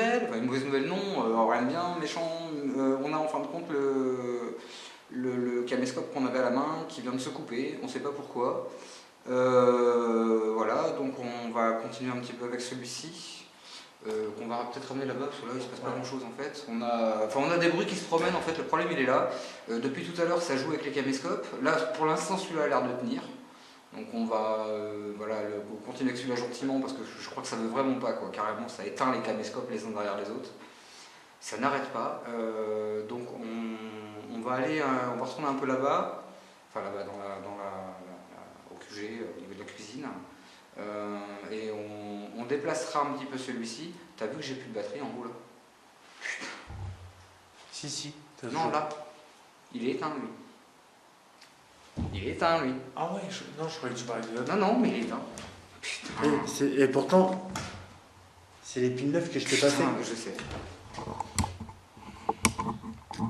nouvelle, enfin une mauvaise nouvelle non, rien de bien, méchant, on a en fin de compte le caméscope qu'on avait à la main qui vient de se couper, on ne sait pas pourquoi. Voilà, donc on va continuer un petit peu avec celui-ci. Qu'on va peut-être ramener là-bas parce que là il se passe pas grand chose en fait. On a des bruits qui se promènent en fait, le problème il est là. Depuis tout à l'heure ça joue avec les caméscopes. Là pour l'instant celui-là a l'air de tenir. Donc on va voilà, continuer avec celui-là gentiment parce que je crois que ça veut vraiment pas quoi. Carrément ça éteint les caméscopes les uns derrière les autres. Ça n'arrête pas. Donc on va aller, on va retourner un peu là-bas. Enfin là-bas au QG, au niveau de la cuisine. Et on déplacera un petit peu celui-ci. T'as vu que j'ai plus de batterie en haut là? Si. Non là, il est éteint lui. Il est éteint lui. Ah ouais, non je croyais que tu parlais de là. Non mais il est éteint. Putain. Et pourtant, c'est les piles neuves que je t'ai passées. Je sais.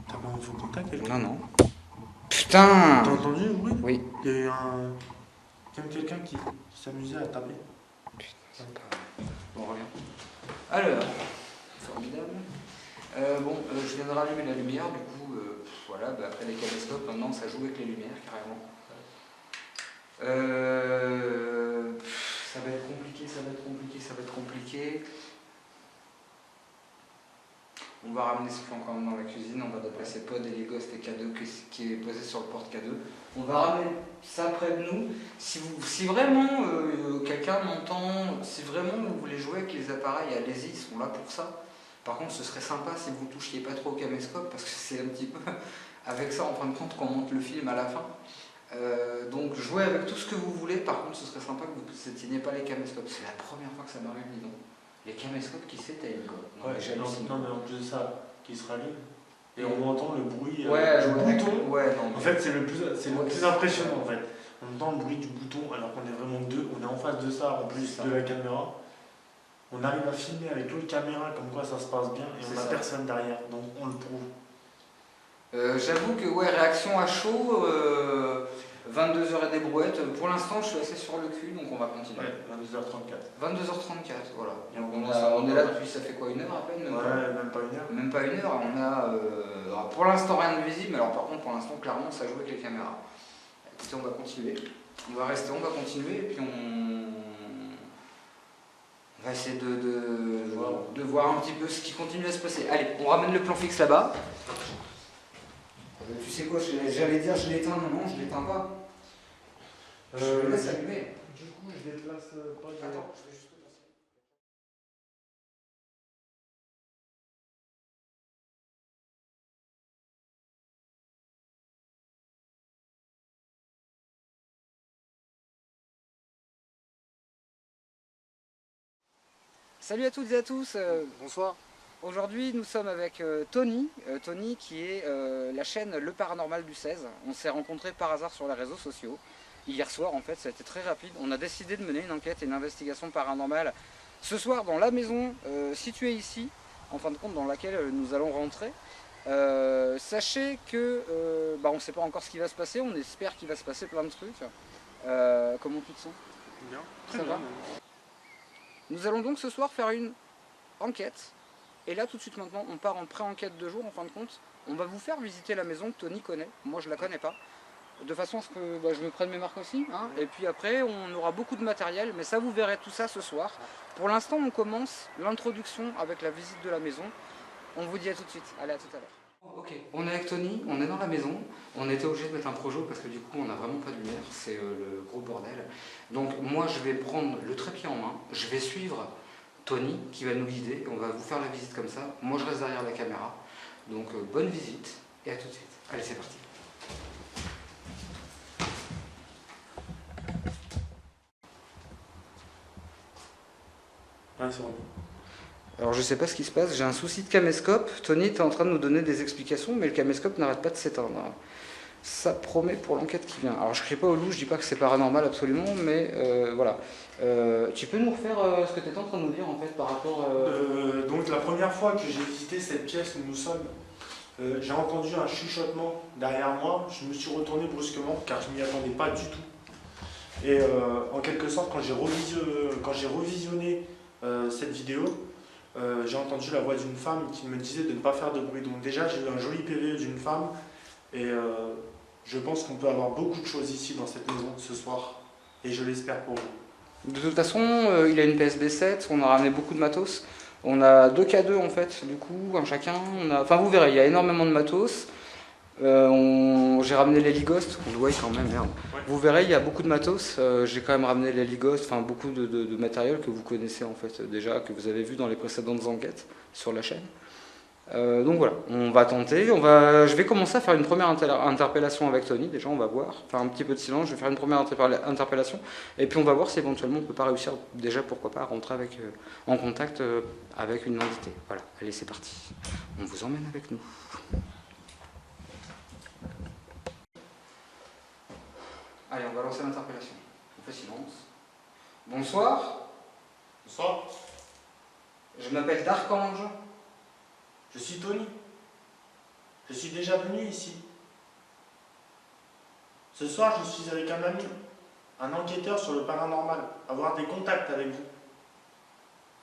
T'as pas un faux contact avec... Non. Putain. T'as entendu le bruit? Oui. Il y a eu quelqu'un qui s'amusait à taper. Putain. Bon, on revient. Alors, formidable. Je viens de rallumer la lumière, du coup, voilà, après les caméscopes, maintenant ça joue avec les lumières carrément. Ça va être compliqué. On va ramener ce fond quand même dans la cuisine, on va déplacer Pod et les Ghosts et K2 qui est posé sur le porte K2. On va ramener ça près de nous. Si vraiment quelqu'un m'entend, si vraiment vous voulez jouer avec les appareils, allez-y, ils sont là pour ça. Par contre, ce serait sympa si vous ne touchiez pas trop au caméscope, parce que c'est un petit peu avec ça en fin de compte qu'on monte le film à la fin. Donc jouez avec tout ce que vous voulez, par contre ce serait sympa que vous n'éteigniez pas les caméscopes. C'est la première fois que ça m'arrive, dis donc. Les caméscopes qui s'éteignent quoi. Non, mais en plus de ça, qui se rallume. Et on entend le bruit du bouton. En fait, c'est le plus impressionnant en fait. On entend le bruit du bouton alors qu'on est vraiment deux, on est en face de ça en plus de la caméra. On arrive à filmer avec l'autre caméra comme quoi ça se passe bien et on n'a personne derrière, donc on le prouve. J'avoue que réaction à chaud, 22h et des brouettes, pour l'instant je suis assez sur le cul donc on va continuer. Ouais, 22h34. 22h34, voilà. Donc on est là depuis, ça fait quoi, une heure à peine? Même pas une heure. Même pas une heure, on a pour l'instant rien de visible, mais alors par contre pour l'instant clairement ça joue avec les caméras. Écoutez, on va continuer, on va continuer et puis on va essayer de voir un petit peu ce qui continue à se passer. Allez, on ramène le plan fixe là-bas. Tu sais quoi, j'allais dire je l'éteins, non, je l'éteins pas. Je le laisse allumer. Du coup, je déplace pas de... Attends, je vais juste le passer. Salut à toutes et à tous. Bonsoir. Aujourd'hui, nous sommes avec Tony. Tony qui est la chaîne Le Paranormal du 16. On s'est rencontrés par hasard sur les réseaux sociaux. Hier soir, en fait, ça a été très rapide. On a décidé de mener une enquête et une investigation paranormale ce soir dans la maison située ici, en fin de compte, dans laquelle nous allons rentrer. Sachez que on ne sait pas encore ce qui va se passer. On espère qu'il va se passer plein de trucs. Comment tu te sens? Bien. Ça va? Nous allons donc ce soir faire une enquête. Et là, tout de suite maintenant, on part en pré-enquête de jour, en fin de compte. On va vous faire visiter la maison que Tony connaît. Moi, je la connais pas. De façon à ce que je me prenne mes marques aussi. Hein. Et puis après, on aura beaucoup de matériel. Mais ça, vous verrez tout ça ce soir. Pour l'instant, on commence l'introduction avec la visite de la maison. On vous dit à tout de suite. Allez, à tout à l'heure. Ok, on est avec Tony, on est dans la maison. On était obligé de mettre un projo parce que du coup, on n'a vraiment pas de lumière. C'est le gros bordel. Donc moi, je vais prendre le trépied en main. Je vais suivre Tony qui va nous guider, on va vous faire la visite comme ça. Moi je reste derrière la caméra, donc bonne visite et à tout de suite. Allez, c'est parti. Ouais, c'est bon. Alors je sais pas ce qui se passe, j'ai un souci de caméscope. Tony était en train de nous donner des explications, mais le caméscope n'arrête pas de s'éteindre. Ça promet pour l'enquête qui vient. Alors je crie pas au loup, je dis pas que c'est paranormal absolument, mais voilà. Tu peux nous refaire ce que tu étais en train de nous dire en fait par rapport... Donc la première fois que j'ai visité cette pièce où nous sommes, j'ai entendu un chuchotement derrière moi, je me suis retourné brusquement car je m'y attendais pas du tout. Et en quelque sorte, quand j'ai revisionné cette vidéo, j'ai entendu la voix d'une femme qui me disait de ne pas faire de bruit. Donc déjà, j'ai eu un joli PV d'une femme et je pense qu'on peut avoir beaucoup de choses ici dans cette maison ce soir et je l'espère pour vous. De toute façon, il a une PSB 7, on a ramené beaucoup de matos. On a 2 K2 en fait, du coup, un chacun. Enfin, vous verrez, il y a énormément de matos. J'ai ramené les Lighost, on le voit quand même, merde. Ouais. Vous verrez, il y a beaucoup de matos. J'ai quand même ramené les Lighost, enfin beaucoup de matériel que vous connaissez en fait déjà, que vous avez vu dans les précédentes enquêtes sur la chaîne. Donc voilà, on va tenter. Je vais commencer à faire une première interpellation avec Tony. Déjà, on va voir. Faire un petit peu de silence. Je vais faire une première interpellation. Et puis, on va voir si éventuellement on peut pas réussir. Déjà, pourquoi pas rentrer en contact avec une invitée. Voilà. Allez, c'est parti. On vous emmène avec nous. Allez, on va lancer l'interpellation. On fait silence. Bonsoir. Bonsoir, Je m'appelle Darkange. je suis Tony. Je suis déjà venu ici. Ce soir, je suis avec un ami, un enquêteur sur le paranormal, avoir des contacts avec vous.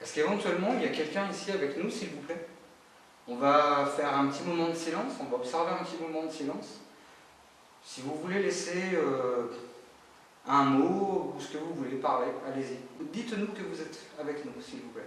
Est-ce qu'éventuellement il y a quelqu'un ici avec nous, s'il vous plaît? On va faire un petit moment de silence, on va observer un petit moment de silence. Si vous voulez laisser un mot ou ce que vous voulez parler, allez-y. Dites-nous que vous êtes avec nous, s'il vous plaît.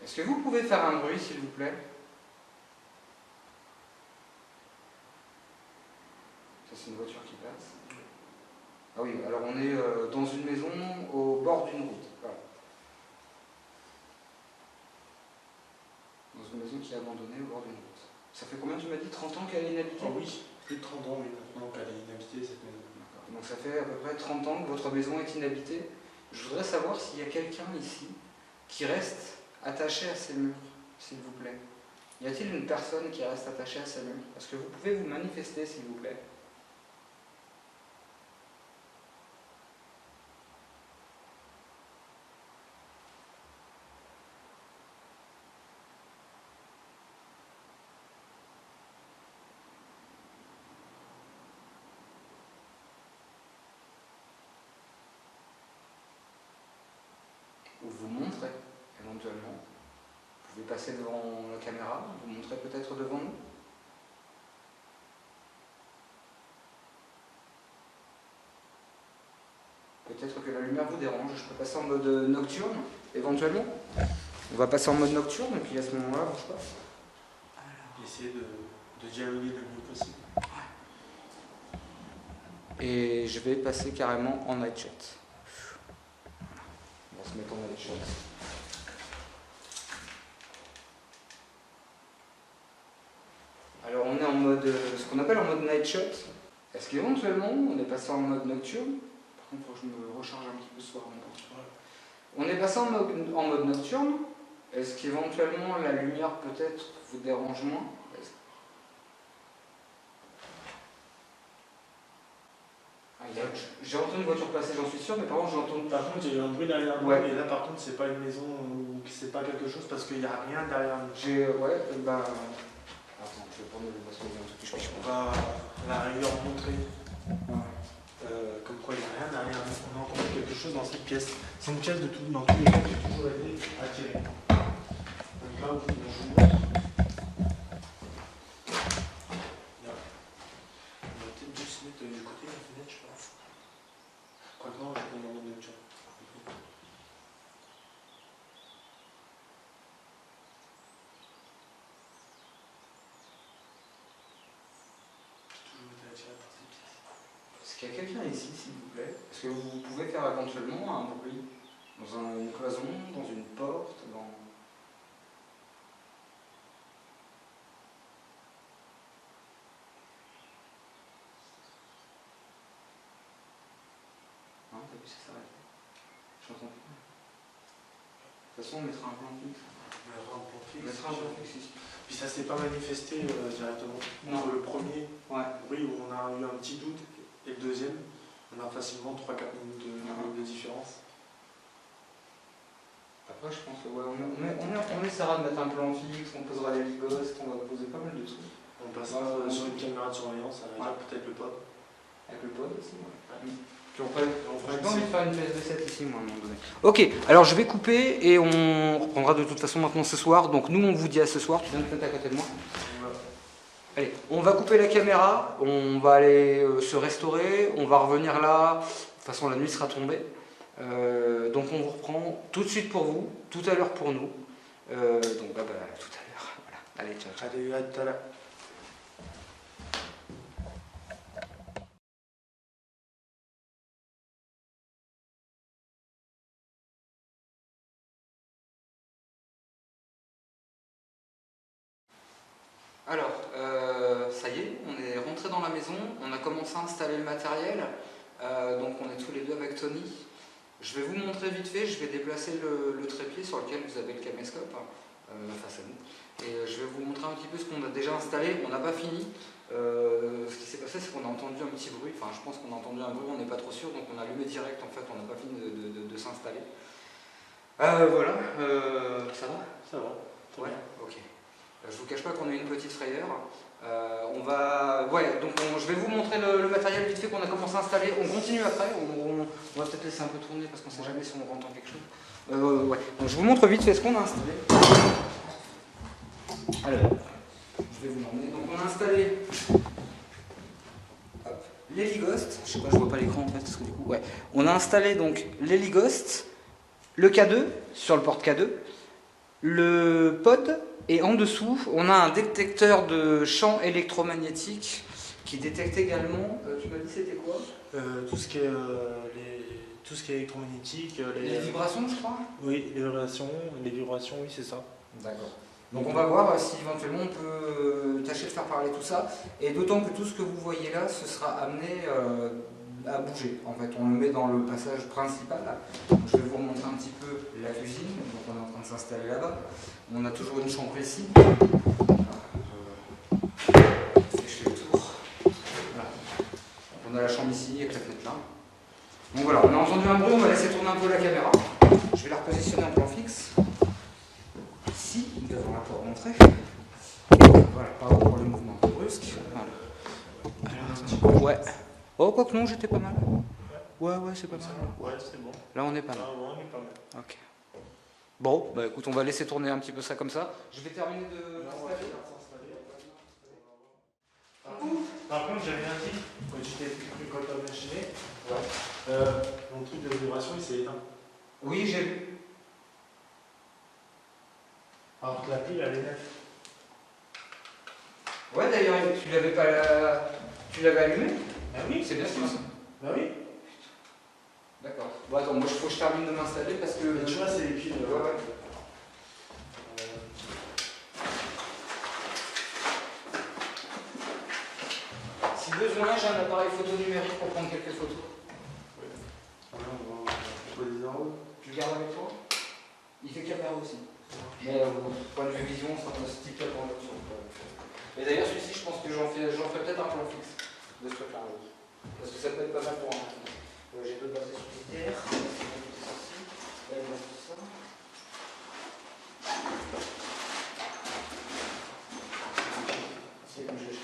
Est-ce que vous pouvez faire un bruit, s'il vous plaît? Ça, c'est une voiture qui passe. Ah oui, alors on est dans une maison au bord d'une route. Voilà. Dans une maison qui est abandonnée au bord d'une route. Ça fait combien, tu m'as dit? 30 ans qu'elle est inhabitée? Oh oui, plus de 30 ans, oui, maintenant qu'elle est inhabitée, cette maison. Donc ça fait à peu près 30 ans que votre maison est inhabitée. Je voudrais savoir s'il y a quelqu'un ici qui reste attaché à ces murs, s'il vous plaît. Y a-t-il une personne qui reste attachée à ces murs? Est-ce que vous pouvez vous manifester, s'il vous plaît? Ou vous montrez, éventuellement. Vous pouvez passer devant la caméra, vous montrez peut-être devant nous. Peut-être que la lumière vous dérange, je peux passer en mode nocturne, éventuellement. On va passer en mode nocturne, et puis à ce moment-là, je sais pas. Essayer de dialoguer le mieux possible. Et je vais passer carrément en night chat. On va se mettre en night chat. Alors on est en mode, ce qu'on appelle en mode night shot. Est-ce qu'éventuellement on est passé en mode nocturne? Par contre, il faut que je me recharge un petit peu ce soir. On est passé en mode nocturne. Est-ce qu'éventuellement la lumière peut-être vous dérange moins? J'ai entendu une voiture passer, j'en suis sûr, mais par contre j'ai entendu... Par contre, il y a eu un bruit derrière nous, Ouais. mais là par contre, c'est pas une maison ou c'est pas quelque chose parce qu'il n'y a rien derrière nous. Ouais, bah... Attends, je vais prendre le masque de tout qui On va à la rigueur montrer comme quoi il n'y a rien derrière nous. On a entendu quelque chose dans cette pièce. C'est une pièce dans tous les cas qui a toujours été attirée. Donc là où je vous montre, on va peut-être juste se mettre du côté de la fenêtre, je pense. Quoi que non, je vais demander de job. Toujours été attiré par cette pièce. Est-ce qu'il y a quelqu'un ici, s'il vous plaît? Est-ce que vous pouvez faire éventuellement un bruit dans une cloison, dans une porte, dans... Non, t'as vu, ça s'arrête. J'entends plus. De toute façon, on mettra un plan fixe. Mettre un plan fixe ici. Puis ça s'est pas manifesté directement. Non. Entre le premier Ouais. bruit où on a eu un petit doute et le deuxième, on a facilement 3-4 minutes de différence. Après, je pense que ouais, on essaiera de mettre un plan fixe, on posera les ligostes, on va poser pas mal de trucs. On passera sur une caméra de surveillance, ça va peut-être le pod. Avec le pod aussi, ouais. Puis on j'ai pas envie de faire une pièce de 7 ici, moi, à un moment donné. Ok, alors je vais couper et on reprendra de toute façon maintenant ce soir. Donc nous, on vous dit à ce soir, tu viens de te mettre à côté de moi. Allez, on va couper la caméra, on va aller se restaurer, on va revenir là. De toute façon, la nuit sera tombée. Donc on vous reprend tout de suite pour vous, tout à l'heure pour nous. Donc tout à l'heure. Voilà. Allez, ciao, ciao. Allez, à tout à l'heure. Alors, ça y est, on est rentré dans la maison, on a commencé à installer le matériel. Donc on est tous les deux avec Tony. Je vais vous montrer vite fait, je vais déplacer le trépied sur lequel vous avez le caméscope face à nous. Et je vais vous montrer un petit peu ce qu'on a déjà installé. On n'a pas fini. Ce qui s'est passé, c'est qu'on a entendu un petit bruit. Enfin, je pense qu'on a entendu un bruit, on n'est pas trop sûr, donc on a allumé direct. En fait, on n'a pas fini de s'installer. Voilà, ça va? Ça va. Ouais, ok. Je vous cache pas qu'on a eu une petite frayeur. Je vais vous montrer le matériel vite fait qu'on a commencé à installer. On continue après. On va peut-être laisser un peu tourner parce qu'on ne sait jamais si on entend quelque chose. Donc je vous montre vite fait ce qu'on a installé. Alors, je vais vous l'emmener. Donc on a installé l'Helighost. Je sais pas, je vois pas l'écran en fait parce que du coup, ouais. On a installé donc l'Helighost, le K2 sur le porte K2, le pod. Et en dessous, on a un détecteur de champs électromagnétiques qui détecte également, tu m'as dit c'était quoi? Tout ce qui est électromagnétique. Les vibrations, je crois? Oui, les vibrations, oui, c'est ça. D'accord. Donc on va voir si éventuellement on peut tâcher de faire parler tout ça. Et d'autant que tout ce que vous voyez là, ce sera amené à bouger. En fait, on le met dans le passage principal. Donc, je vais vous remontrer un petit peu la cuisine. Donc on est en train de s'installer là-bas. On a toujours une chambre ici. Je fais le tour. Voilà. On a la chambre ici avec la fenêtre là. Donc voilà, on a entendu un bruit, on va laisser tourner un peu la caméra. Je vais la repositionner en plan fixe. Ici, devant la porte d'entrée. Voilà, pardon pour le mouvement un peu brusque. Voilà. Alors, ouais. Oh, quoi que non, j'étais pas mal. Ouais, c'est pas mal. Ouais, c'est bon. Là, on est pas mal. Ah, ouais, on est pas mal. Ok. Bon, bah écoute, on va laisser tourner un petit peu ça comme ça. Je vais terminer de... Par contre, j'ai rien dit quand tu t'es cru quand t'as machine. Mon truc de vibration, il s'est éteint. Oui, j'ai vu. Alors que la pile, elle est nette. Ouais, d'ailleurs, tu l'avais pas... Tu l'avais allumé? Ah oui, c'est bien ça. Bah oui. D'accord. Bon, attends, moi, il faut que je termine de m'installer parce que... Mais tu vois, c'est les piles. Ouais. Si besoin, j'ai un appareil photo numérique pour prendre quelques photos. Oui. On va des en haut. Tu le gardes avec toi? Il fait caméra aussi. Mais point de vue vision, ça va se type pour notre. Mais d'ailleurs, celui-ci, je pense que j'en fais peut-être un plan fixe de ce truc-là. Parce que ça peut être pas mal pour un. J'ai d'autres batteries solitaires. Là, il y a tout ça. C'est comme je l'ai cherché.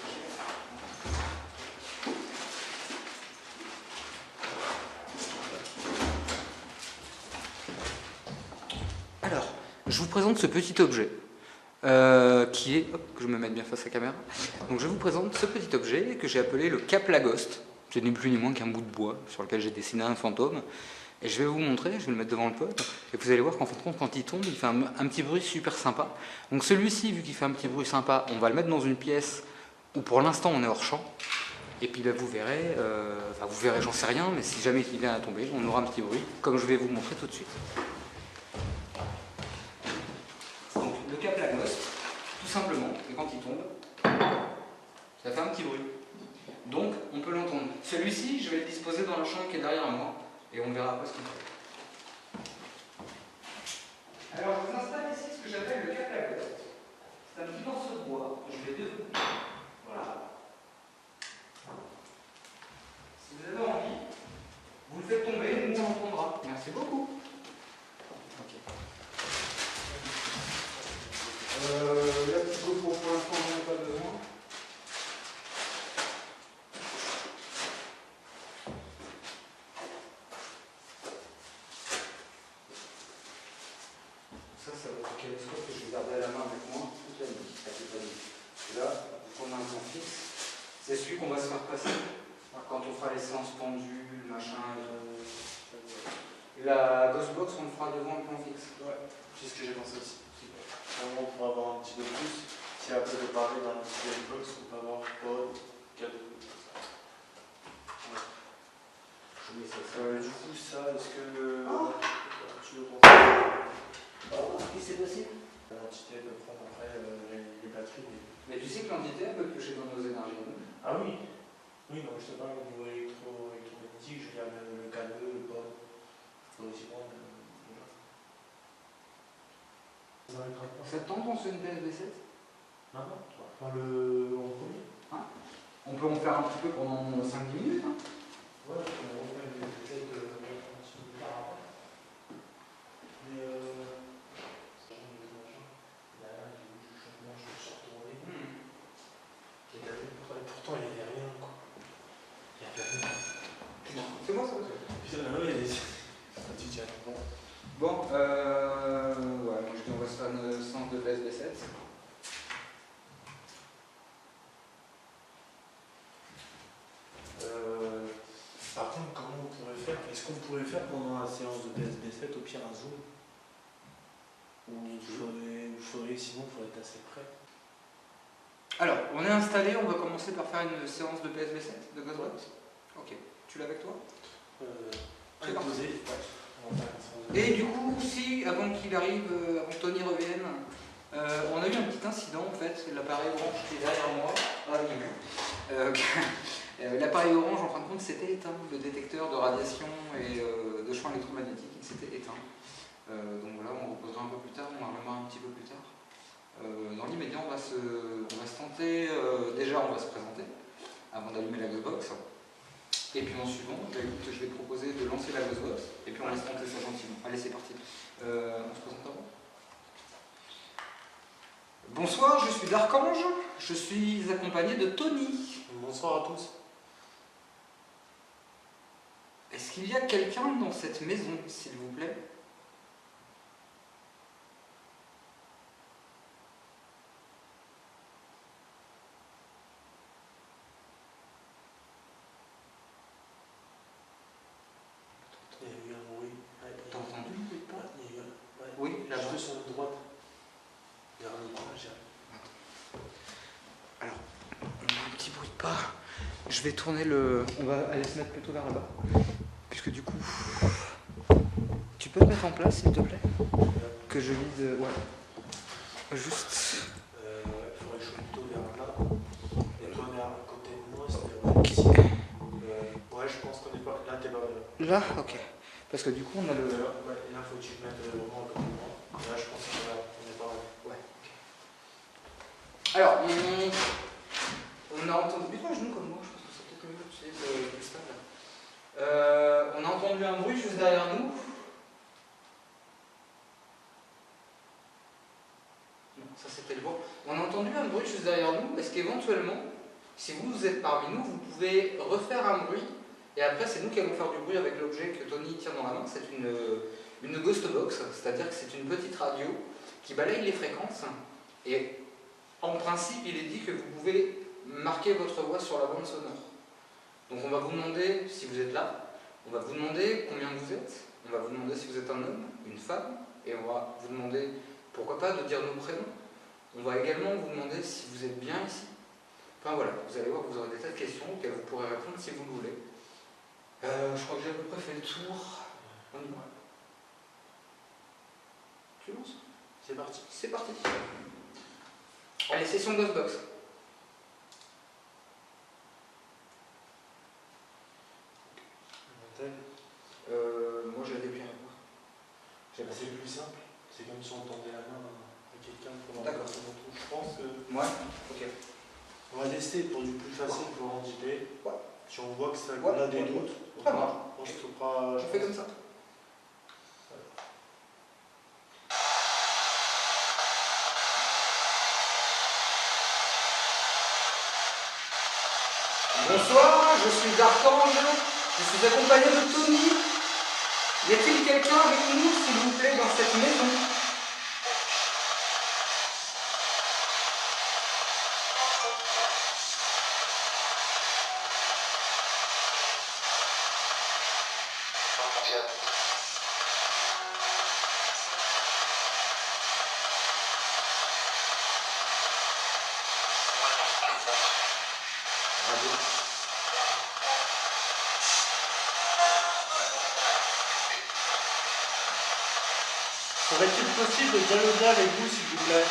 Alors, je vous présente ce petit objet qui est, hop, que je me mette bien face à la caméra. Donc je vous présente ce petit objet que j'ai appelé le Caplagost. C'est ni plus ni moins qu'un bout de bois sur lequel j'ai dessiné un fantôme. Et je vais vous montrer, je vais le mettre devant le pod, et vous allez voir qu'en fin de compte, quand il tombe, il fait un petit bruit super sympa. Donc celui-ci, vu qu'il fait un petit bruit sympa, on va le mettre dans une pièce où pour l'instant on est hors champ. Et puis là, vous verrez, j'en sais rien, mais si jamais il vient à tomber, on aura un petit bruit, comme je vais vous montrer tout de suite. Donc le Caplagost, tout simplement, et quand il tombe, ça fait un petit bruit. Donc on peut l'entendre. Celui-ci, je vais le disposer dans la chambre qui est derrière moi, et on verra après ce qu'il fait. Alors je vous installe ici ce que j'appelle le C'est celui qu'on va se faire passer quand on fera les séances pendules, machin. La Ghostbox, on le fera devant le plan fixe. Ouais, c'est ce que j'ai pensé aussi. Vraiment pour avoir un petit peu plus, si après de parler d'un petit box, on peut avoir pod, cadeau. Oui, ça. Du coup, ça, est-ce que tu veux qu'on Qu'est-ce qui s'est passé? l'entité de prendre après les batteries. Mais tu sais que l'entité elle peut piocher dans nos énergies. Ah oui. Oui, non, je sais pas, au niveau électromagnétique, je regarde le K2, le pod. Je peux aussi prendre. Ça te tente, on se fait une PSB7? Maintenant, enfin, en premier. Hein? On peut en faire un petit peu pendant 5-10 minutes. Hein? Ouais, on refait peut-être un petit peu plus tard. Mais je me suis retourné. Et pourtant, il n'y avait rien, quoi. Il n'y avait rien. C'est moi ça? Putain, là, il y a des. Bon, ouais, moi je dis on va se faire une séance de PSB7. Par contre, comment on pourrait faire? Est-ce qu'on pourrait faire pendant la séance de PSB7 au pire un zoom? Ou sinon il faudrait être assez près. Alors, on est installé, on va commencer par faire une séance de PSB7 de Ghostbox. Ok, tu l'as avec toi? C'est parti. Et du coup, si, avant qu'il arrive, avant que Tony revienne, on a eu un petit incident en fait, l'appareil orange qui est derrière moi, l'appareil orange en fin de compte s'était éteint, le détecteur de radiation et de champs électromagnétiques, il s'était éteint. Donc voilà, on reposera un peu plus tard, on en reviendra un petit peu plus tard. Dans l'immédiat, on va se tenter, déjà on va se présenter avant d'allumer la Ghostbox. Et puis en suivant, je vais proposer de lancer la Ghostbox et puis on laisse tenter ça gentiment. Allez, c'est parti. On se présente avant. Bonsoir, je suis Darkange, je suis accompagné de Tony. Bonsoir à tous. Est-ce qu'il y a quelqu'un dans cette maison, s'il vous plaît? Il y a eu un bruit. T'as entendu le bruit de pas? Il y a eu un... Oui, là juste sur la droite. Il y a un étage. Alors, on a un petit bruit de pas. Je vais tourner le... On va aller se mettre plutôt vers là-bas. Puisque du coup... Tu peux te mettre en place, s'il te plaît? Que je vide... Ouais. Juste... Il faudrait que je sois plutôt vers là. Et toi, vers à côté de moi, c'était ici. Ouais, je pense qu'on est pas... Là, t'es pas là. Là? Ok. Parce que du coup, on a le... Ouais, et là, faut que tu te mettes vraiment à côté de moi. Là, je pense qu'on est pas là. Ouais. Alors, on a entendu... Mets-toi à genoux comme moi, je pense que c'est peut-être mieux, tu sais, le stade là. On a entendu un bruit juste derrière nous. Non, ça c'était le vent. On a entendu un bruit juste derrière nous. Est-ce qu'éventuellement, si vous êtes parmi nous, vous pouvez refaire un bruit et après c'est nous qui allons faire du bruit avec l'objet que Tony tient dans la main. C'est une ghost box, c'est-à-dire que c'est une petite radio qui balaye les fréquences et en principe il est dit que vous pouvez marquer votre voix sur la bande sonore. Donc on va vous demander si vous êtes là, on va vous demander combien vous êtes, on va vous demander si vous êtes un homme, une femme, et on va vous demander pourquoi pas de dire nos prénoms. On va également vous demander si vous êtes bien ici. Enfin voilà, vous allez voir que vous aurez des tas de questions auxquelles vous pourrez répondre si vous le voulez. Je crois que j'ai à peu près fait le tour. On y va. Tu lances? C'est parti. C'est parti. Allez, session Ghostbox. Moi je l'ai depuis un peu. C'est plus simple. C'est comme si on tendait la main à quelqu'un pour D'accord. Je pense que. Ouais, ok. On va laisser pour du plus facile pour l'handicapé. Ouais. Si on voit que ça Ouais. a des doutes, Ça marche. on se fera. Je fais comme ça. Bonsoir, je suis Darkange, je suis accompagné de Tony. Y a-t-il quelqu'un avec nous, s'il vous plaît, dans cette maison? Serait-il possible de dialoguer avec vous, s'il vous plaît?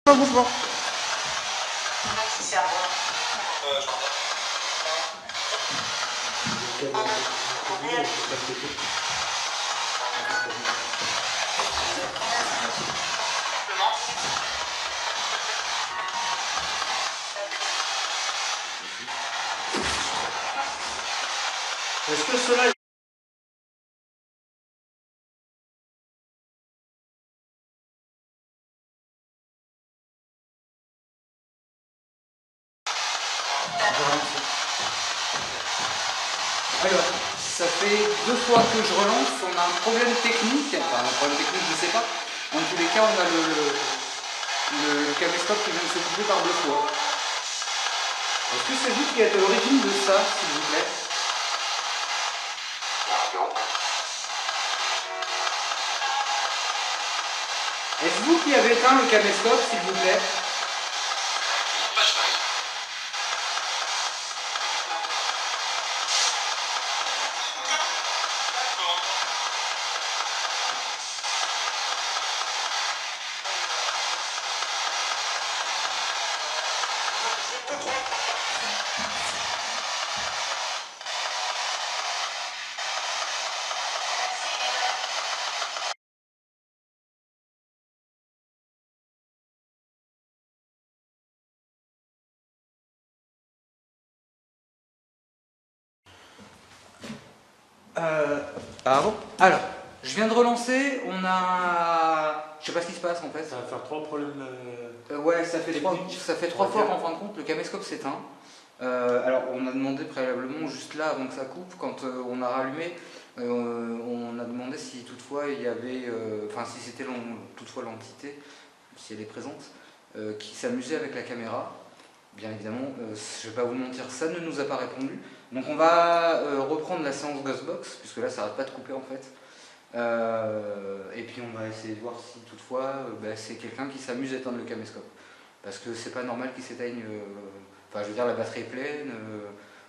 Bonjour. Est-ce que cela est... Alors, ça fait 2 fois que je relance, on a un problème technique, enfin un problème technique je sais pas, en tous les cas on a le caméscope qui vient de se couper par 2 fois. Est-ce que c'est vous qui êtes à l'origine de ça, s'il vous plaît? Est-ce vous qui avez éteint le caméscope, s'il vous plaît? Pardon. Alors, je viens de relancer, on a... Je sais pas ce qui se passe en fait. Ça va faire 3 problèmes... Ouais, ça fait trois fois qu'en fin de compte le caméscope s'éteint. Alors on a demandé préalablement, juste là avant que ça coupe, quand on a rallumé, on a demandé si toutefois il y avait, enfin si c'était toutefois l'entité, si elle est présente, qui s'amusait avec la caméra. Bien évidemment, je ne vais pas vous mentir, ça ne nous a pas répondu. Donc on va reprendre la séance Ghostbox, puisque là ça n'arrête pas de couper en fait. Et puis on va essayer de voir si toutefois c'est quelqu'un qui s'amuse à éteindre le caméscope. Parce que c'est pas normal qu'il s'éteigne, enfin je veux dire la batterie est pleine,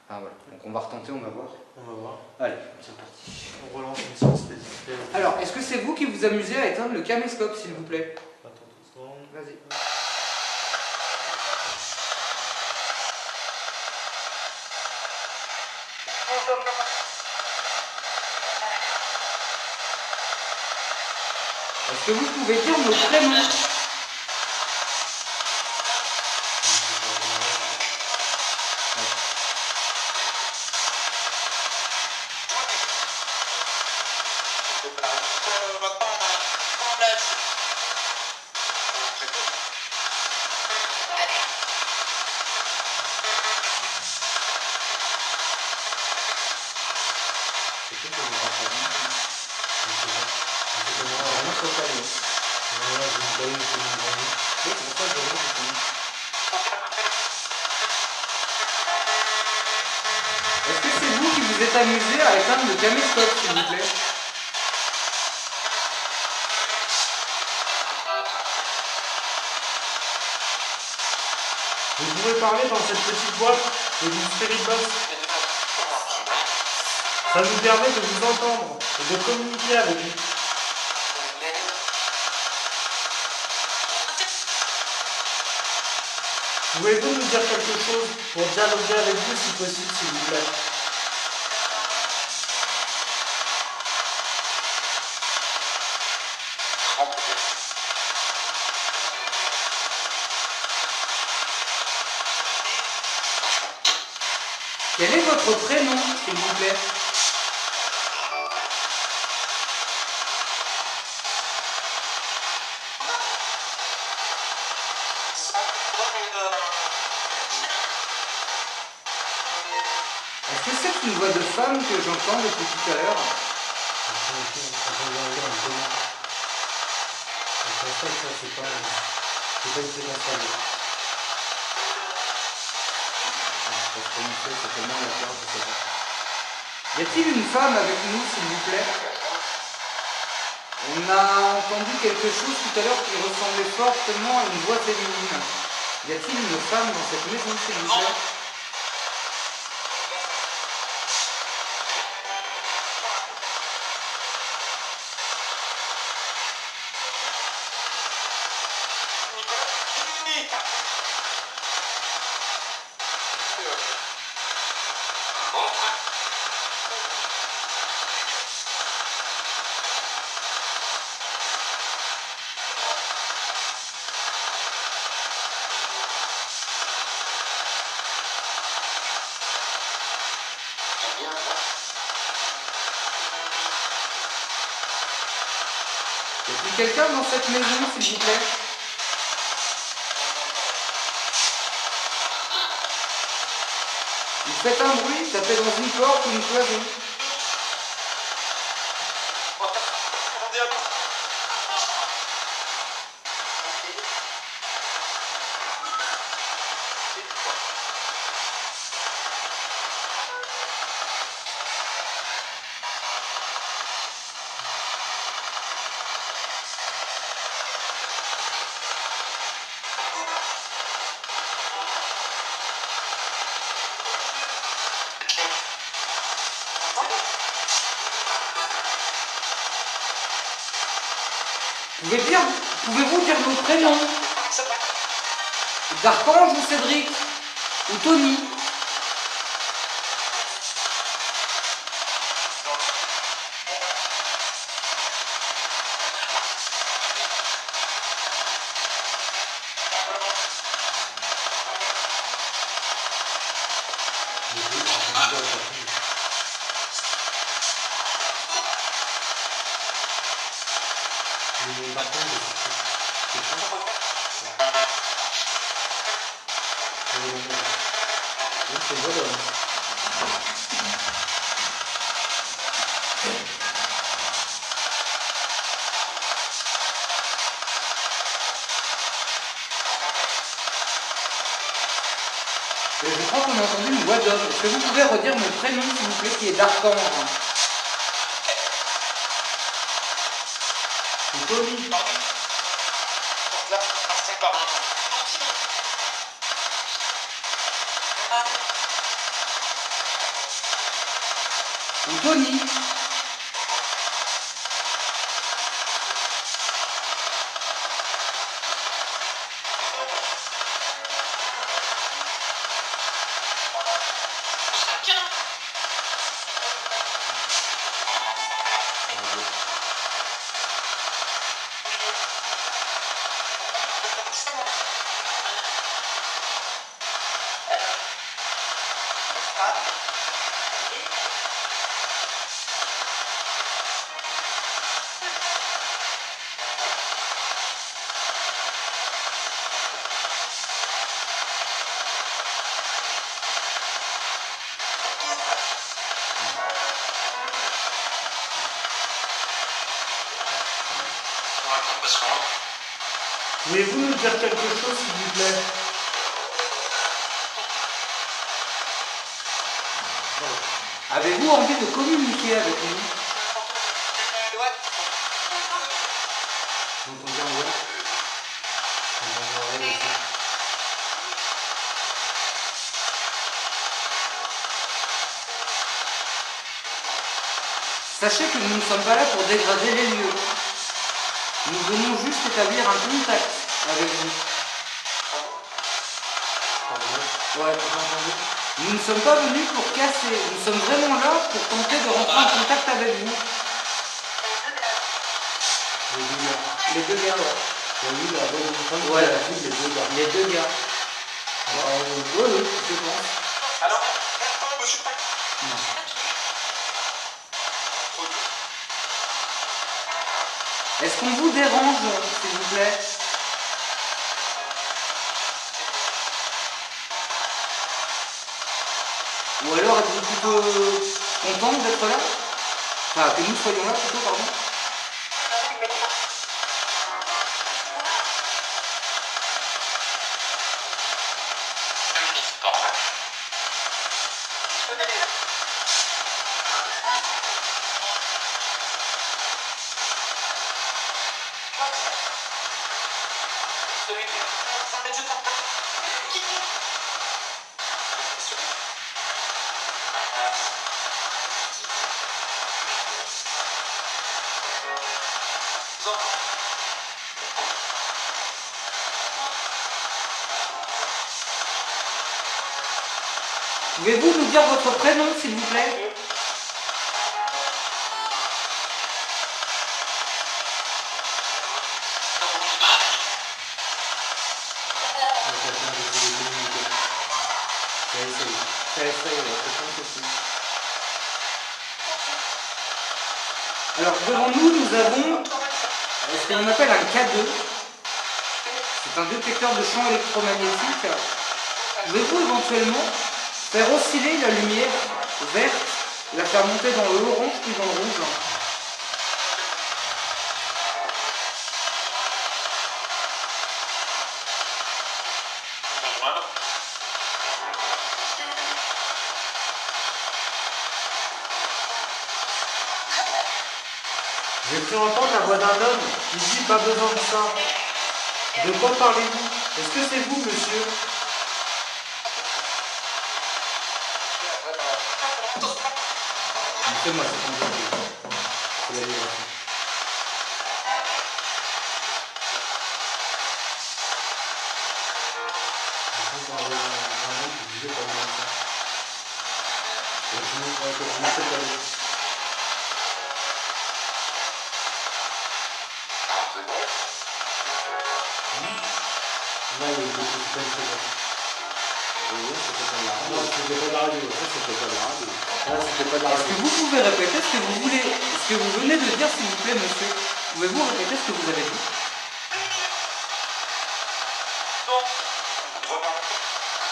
enfin voilà. Donc on va retenter, on va voir. On va voir. Allez, c'est parti. On relance une séance spécifique. Alors, est-ce que c'est vous qui vous amusez à éteindre le caméscope, s'il vous plaît? Attends 2 secondes. Vas-y. Est-ce que vous pouvez dire nos prénoms? Est-ce que c'est vous qui vous êtes amusé à éteindre le caméscope, s'il vous plaît? Vous pouvez parler dans cette petite boîte de une Spirit Box. Ça nous permet de vous entendre et de communiquer avec vous. Pouvez-vous nous dire quelque chose pour dialoguer avec vous si possible, s'il vous plaît? Quel est votre prénom, s'il vous plaît? que c'est qu'une voix de femme que j'entends depuis tout à l'heure? Y a-t-il une femme avec nous, s'il vous plaît? On a entendu quelque chose tout à l'heure qui ressemblait fortement à une voix féminine. Y a-t-il une femme dans cette maison, s'il vous plaît? Y a-t-il quelqu'un dans cette maison, s'il vous plaît? Vous faites un bruit, tapez dans une porte ou une cloison. Pouvez-vous dire vos prénoms? D'Archange ou Cédric? Ou Tony? Je crois qu'on a entendu une voix d'homme. Est-ce que vous pouvez redire mon prénom, s'il vous plaît, qui est d'Archange? C'est Tony. Ou Tony. Pouvez-vous nous dire quelque chose, s'il vous plaît? Avez-vous envie de communiquer avec nous? Sachez que nous ne sommes pas là pour dégrader les lieux. Nous venons juste établir un contact avec vous. Ouais, nous ne sommes pas venus pour casser. Nous sommes vraiment là pour tenter de rentrer en contact avec vous. Les deux gars, ouais. Ouais, les deux gars. Oui, je pense. Alors, monsieur. Est-ce qu'on vous dérange, s'il vous plaît? Ou alors êtes-vous plutôt content d'être là? Enfin, que nous soyons là plutôt, pardon. Pouvez-vous nous dire votre prénom, s'il vous plaît? Alors, devant nous, nous avons ce qu'on appelle un K2. C'est un détecteur de champs électromagnétiques. Pouvez-vous éventuellement faire osciller la lumière verte, la faire monter dans le orange puis dans le rouge? J'ai pu entendre la voix d'un homme qui dit pas besoin de ça. De quoi parlez-vous? Est-ce que c'est vous, monsieur? Montrez-moi cette enveloppe. C'est la libération. Là, il y a eu des choses comme ça. Non, c'était pas de la radio. Ça, c'était pas de la radio. Là, c'était pas de la Est-ce radio. que vous pouvez répéter ce que vous voulez, ce que vous venez de dire, s'il vous plaît, monsieur? Pouvez-vous répéter ce que vous avez dit?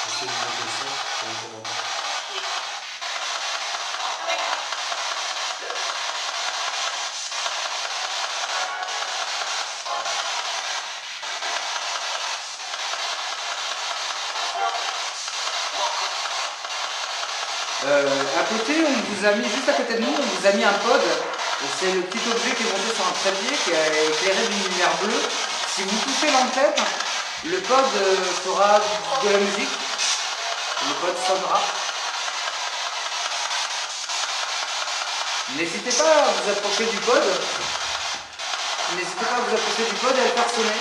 Essayez de monter ça, c'est un peu marrant. À côté, on vous a mis, juste à côté de nous, on vous a mis un pod. C'est le petit objet qui est monté sur un trépied, qui est éclairé d'une lumière bleue. Si vous touchez l'antenne, le pod fera de la musique. Le pod sonnera. N'hésitez pas à vous approcher du pod. N'hésitez pas à vous approcher du pod et à le faire sonner.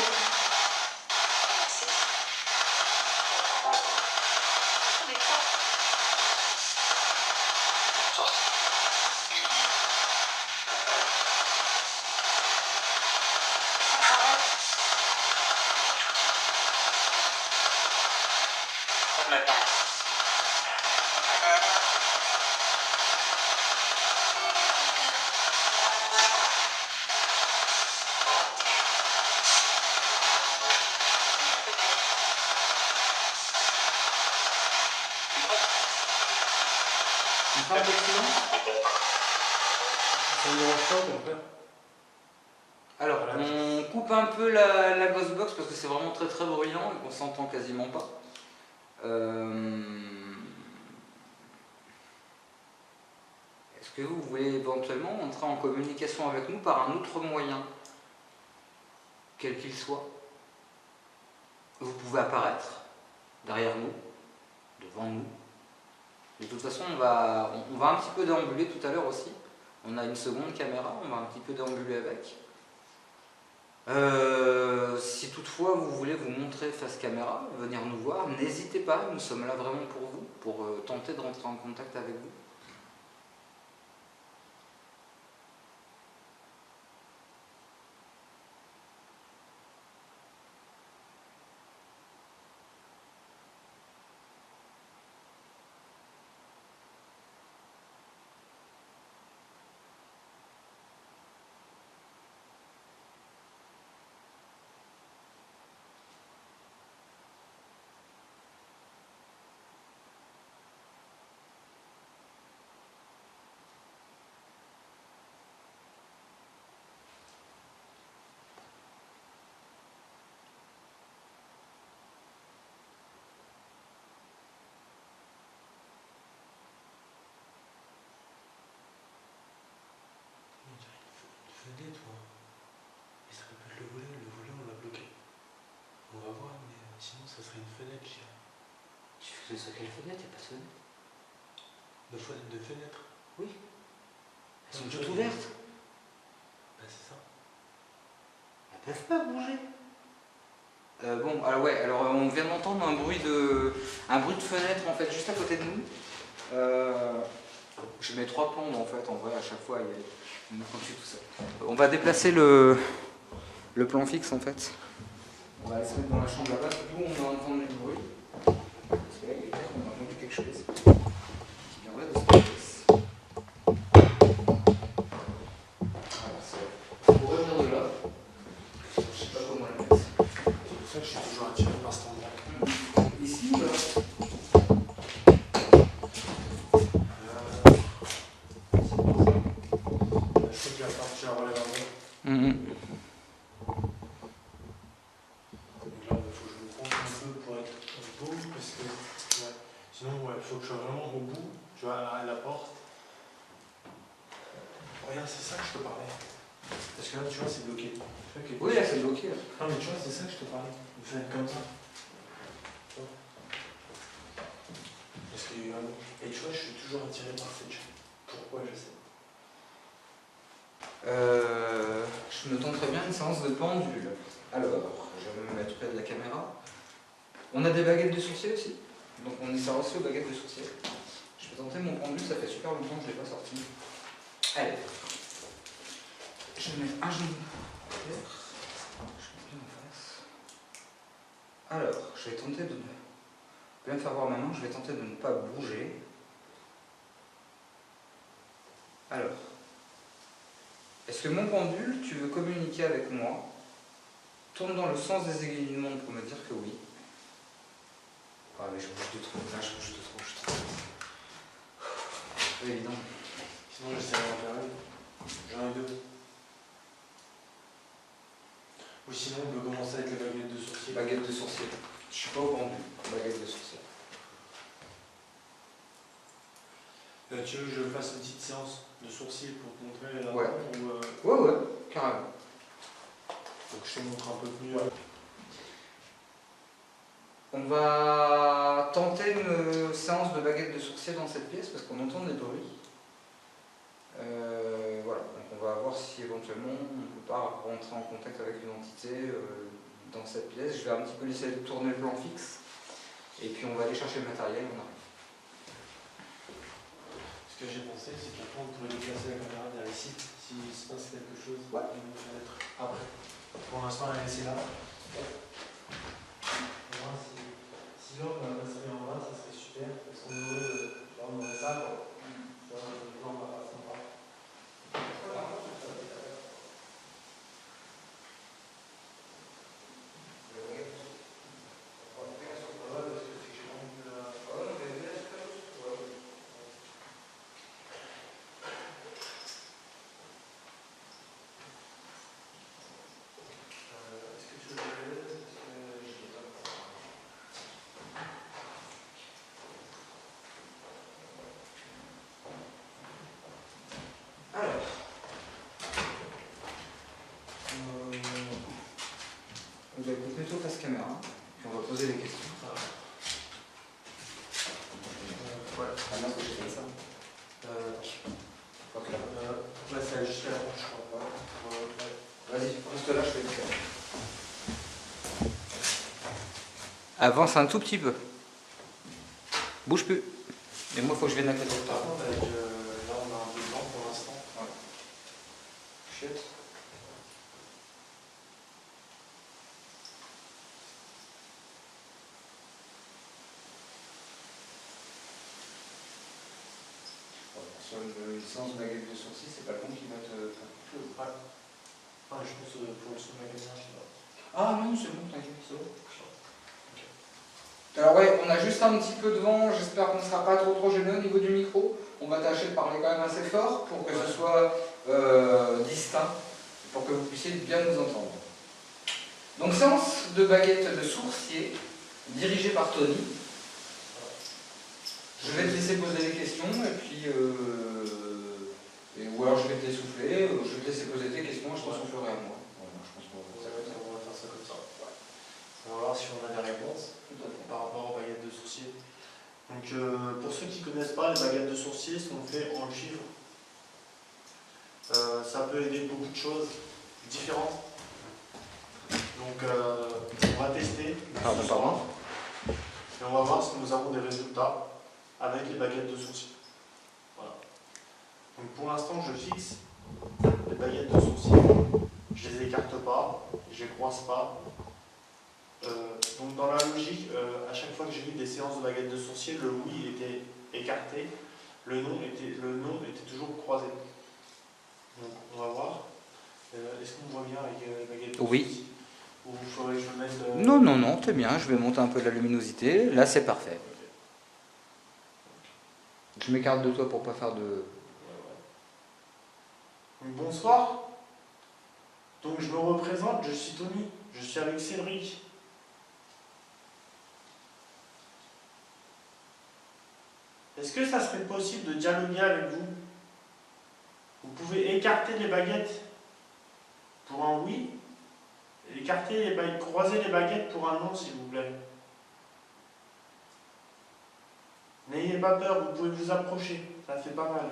On fait un peu de silence. Ça me dérange pas, mon frère. Alors, on coupe un peu la Ghostbox parce que c'est vraiment très très bruyant et qu'on s'entend quasiment pas. Est-ce que vous voulez éventuellement entrer en communication avec nous par un autre moyen, quel qu'il soit? Vous pouvez apparaître derrière nous, devant nous. De toute façon, on va un petit peu déambuler tout à l'heure aussi. On a une seconde caméra, on va un petit peu déambuler avec. Si toutefois vous voulez vous montrer face caméra, venir nous voir, n'hésitez pas, nous sommes là vraiment pour vous, pour tenter de rentrer en contact avec vous. Tu es sur quelle fenêtre? Il n'y a pas de fenêtre. De fenêtres. Oui. Elles sont toutes ouvertes. Bah c'est ça. Elles peuvent pas bouger. Bon, alors ouais, alors on vient d'entendre un bruit de fenêtre en fait juste à côté de nous. Je mets 3 plombes en fait, en vrai à chaque fois il y a une continue tout ça. On va déplacer le plan fixe en fait. On va aller se mettre dans la chambre là-bas, d'où on a entendu du bruit. Parce que là il est clair qu'on a entendu quelque chose qui viendrait de cette pièce. Voilà, ça pourrait venir de là. Je sais pas comment la mettre. C'est pour ça que je suis toujours attiré par cet endroit. Ici ou là? Je sais qu'il va falloir que tu la relèves avant. Donc là, il faut que je me penche un peu pour être au bout, parce que ouais. Sinon, ouais, il faut que je sois vraiment au bout, tu vois, à la porte. Regarde, c'est ça que je te parlais. Parce que là, tu vois, c'est bloqué. Okay. Oui, là c'est bloqué. Là. Non, mais tu vois, c'est ça que je te parlais. De faire comme ça. Tu vois. Parce que, et tu vois, je suis toujours attiré par cette chaîne. Pourquoi, je sais. Je me tente très bien une séance de pendule. Alors, je vais me mettre près de la caméra. On a des baguettes de sourcier aussi. Donc on essaie aussi aux baguettes de sourcier. Je vais tenter mon pendule, ça fait super longtemps que je ne l'ai pas sorti. Allez. Je vais mettre un genou. Je mets bien en face. Alors, je vais tenter de bien faire voir ma main, je vais tenter de ne pas bouger. Alors. Est-ce que mon pendule, tu veux communiquer avec moi? Tourne dans le sens des aiguilles du monde pour me dire que oui. Ah mais je bouge de trop, là je bouge de trop, C'est évident. Sinon j'essaie d'en faire une. J'en ai 2. Ou sinon on peut commencer avec les baguettes de sourcier. Baguette de sourcier. Je suis pas au pendule. Baguette de sourcier. Tu veux que je fasse une petite séance de sourcils pour te montrer la Ouais. ou, Ouais, carrément. Donc je te montre un peu plus. On va tenter une séance de baguette de sourcier dans cette pièce parce qu'on entend des bruits. Voilà, donc on va voir si éventuellement on ne peut pas rentrer en contact avec une entité dans cette pièce. Je vais un petit peu laisser tourner le plan fixe et puis on va aller chercher le matériel. On arrive. Ce que j'ai pensé, c'est qu'après on pourrait déplacer la caméra vers ici, s'il se passe quelque chose, Ouais. peut-être après. Pour l'instant, elle est laissée là. Si l'homme passerait en bas, ça serait super, parce qu'on aurait ça, quoi. Tu vois, le plan va pas sympa. On va écouter plutôt face caméra, puis on va poser des questions. Voilà, ah non, j'ai fait ça. Ouais, c'est juste là, je crois pas. Vas-y, reste là, je fais le faire. Avance un tout petit peu. Bouge plus. Et moi, il faut que je vienne à côté de toi. Par contre, avec, là, on a un peu de temps pour l'instant. Ouais. Chut. Sur une séance de baguette de sourcil, c'est pas le con qui va te faire quelque chose. Ouais. Ah, je pense pour le son de la caméra, je sais pas. Ah non, c'est bon, t'inquiète, c'est bon. Alors ouais, on a juste un petit peu de vent, j'espère qu'on ne sera pas trop gêneux au niveau du micro. On va tâcher de parler quand même assez fort pour que ce soit distinct, pour que vous puissiez bien nous entendre. Donc séance de baguette de sourcier, dirigée par Tony. Je vais te laisser poser des questions et puis... ou alors je vais te les souffler, je vais te laisser poser des questions et je t'en soufflerai à moi. Voilà, je pense qu'on va faire ça comme ça. On va faire ça comme ça. Ouais. On va voir si on a des réponses par rapport aux baguettes de sourcier. Donc pour ceux qui ne connaissent pas, les baguettes de sourcier sont faites en cuivre. Ça peut aider beaucoup de choses différentes. Donc on va tester ce soir. Et on va voir si nous avons des résultats avec les baguettes de sourcier. Voilà. Donc pour l'instant je fixe les baguettes de sourcier. Je les écarte pas, je les croise pas. Donc dans la logique, à chaque fois que j'ai vu des séances de baguettes de sourcier, le oui était écarté, le non était toujours croisé. Donc on va voir. Est-ce qu'on voit bien avec les baguettes de sourcier? Ou il faudrait que je mette... Non, non, non, c'est bien, je vais monter un peu la luminosité. Là c'est parfait. Je m'écarte de toi pour pas faire de... Bonsoir. Donc je me représente, je suis Tony, je suis avec Cédric. Est-ce que ça serait possible de dialoguer avec vous? Vous pouvez écarter les baguettes pour un oui, et croiser les baguettes pour un non, s'il vous plaît. N'ayez pas peur, vous pouvez vous approcher, ça fait pas mal.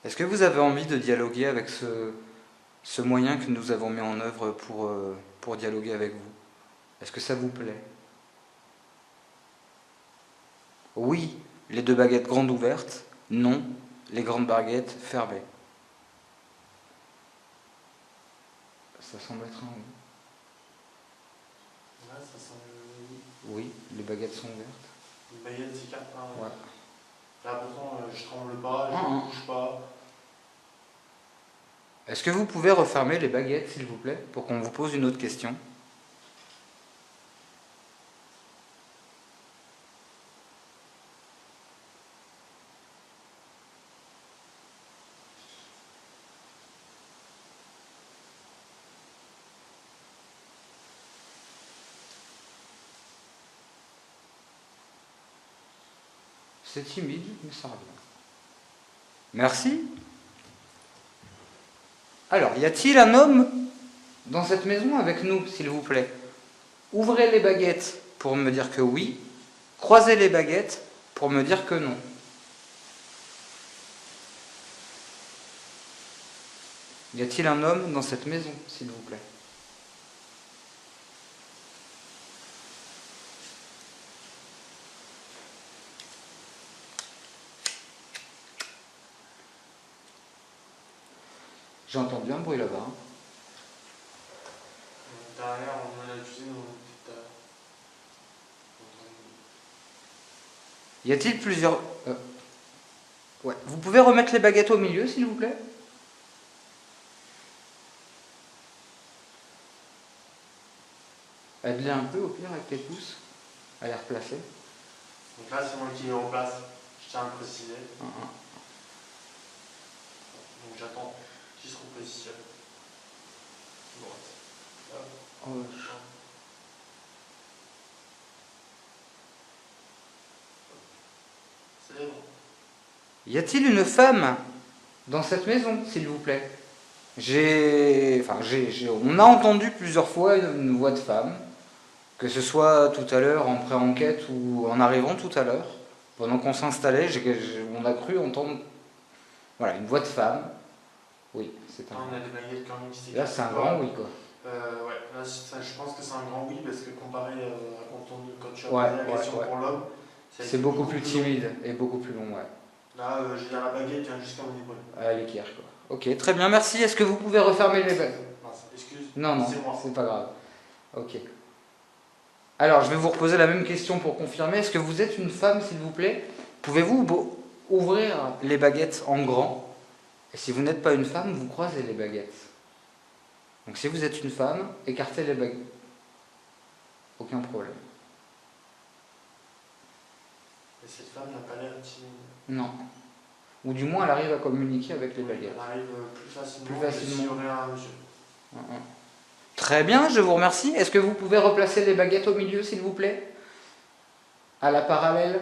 Est-ce que vous avez envie de dialoguer avec ce moyen que nous avons mis en œuvre pour dialoguer avec vous? Est-ce que ça vous plaît? Oui, les deux baguettes grandes ouvertes. Non, les grandes baguettes fermées. Ça semble être un oui. Là, ça semble oui. Oui, les baguettes sont ouvertes. Les baguettes s'écartent pas. Ouais. Là, pourtant, je tremble pas, je ne bouge pas. Est-ce que vous pouvez refermer les baguettes, s'il vous plaît, pour qu'on vous pose une autre question? C'est timide, mais ça revient. Merci. Alors, y a-t-il un homme dans cette maison avec nous, s'il vous plaît? Ouvrez les baguettes pour me dire que oui. Croisez les baguettes pour me dire que non. Y a-t-il un homme dans cette maison, s'il vous plaît? J'entends bien le bruit là-bas. Derrière, on a la cuisine, on est peut-être... Y a-t-il plusieurs... Ouais. Vous pouvez remettre les baguettes au milieu, s'il vous plaît? Aide-les un peu, au pire, avec les pouces, à les replacer. Donc là, c'est moi qui les replace, je tiens à le préciser. Donc j'attends qu'ils se repositionnent. Droite. C'est bon. Y a-t-il une femme dans cette maison, s'il vous plaît? On a entendu plusieurs fois une voix de femme, que ce soit tout à l'heure en pré-enquête ou en arrivant tout à l'heure. Pendant qu'on s'installait, on a cru entendre une voix de femme. Oui, c'est un... On a des baguettes quand même qui Là, c'est un grand oui, quoi. Ouais, là, je pense que c'est un grand oui, parce que comparé à quand tu as posé la question pour l'homme, c'est beaucoup plus timide et beaucoup plus long, ouais. Là, je veux dire, la baguette vient jusqu'à mon épaule. L'équerre, quoi. Ok, très bien, merci. Est-ce que vous pouvez refermer les baguettes? Excuse, non, c'est moi. C'est pas grave. Ok. Alors, je vais vous reposer la même question pour confirmer. Est-ce que vous êtes une femme, s'il vous plaît? Pouvez-vous ouvrir les baguettes en grand? Et si vous n'êtes pas une femme, vous croisez les baguettes. Donc si vous êtes une femme, écartez les baguettes. Aucun problème. Et cette femme n'a pas l'air timide. Non. Ou du moins, elle arrive à communiquer avec les baguettes. Elle arrive plus facilement que s'il y aurait un monsieur. Très bien, je vous remercie. Est-ce que vous pouvez replacer les baguettes au milieu, s'il vous plaît? à la parallèle,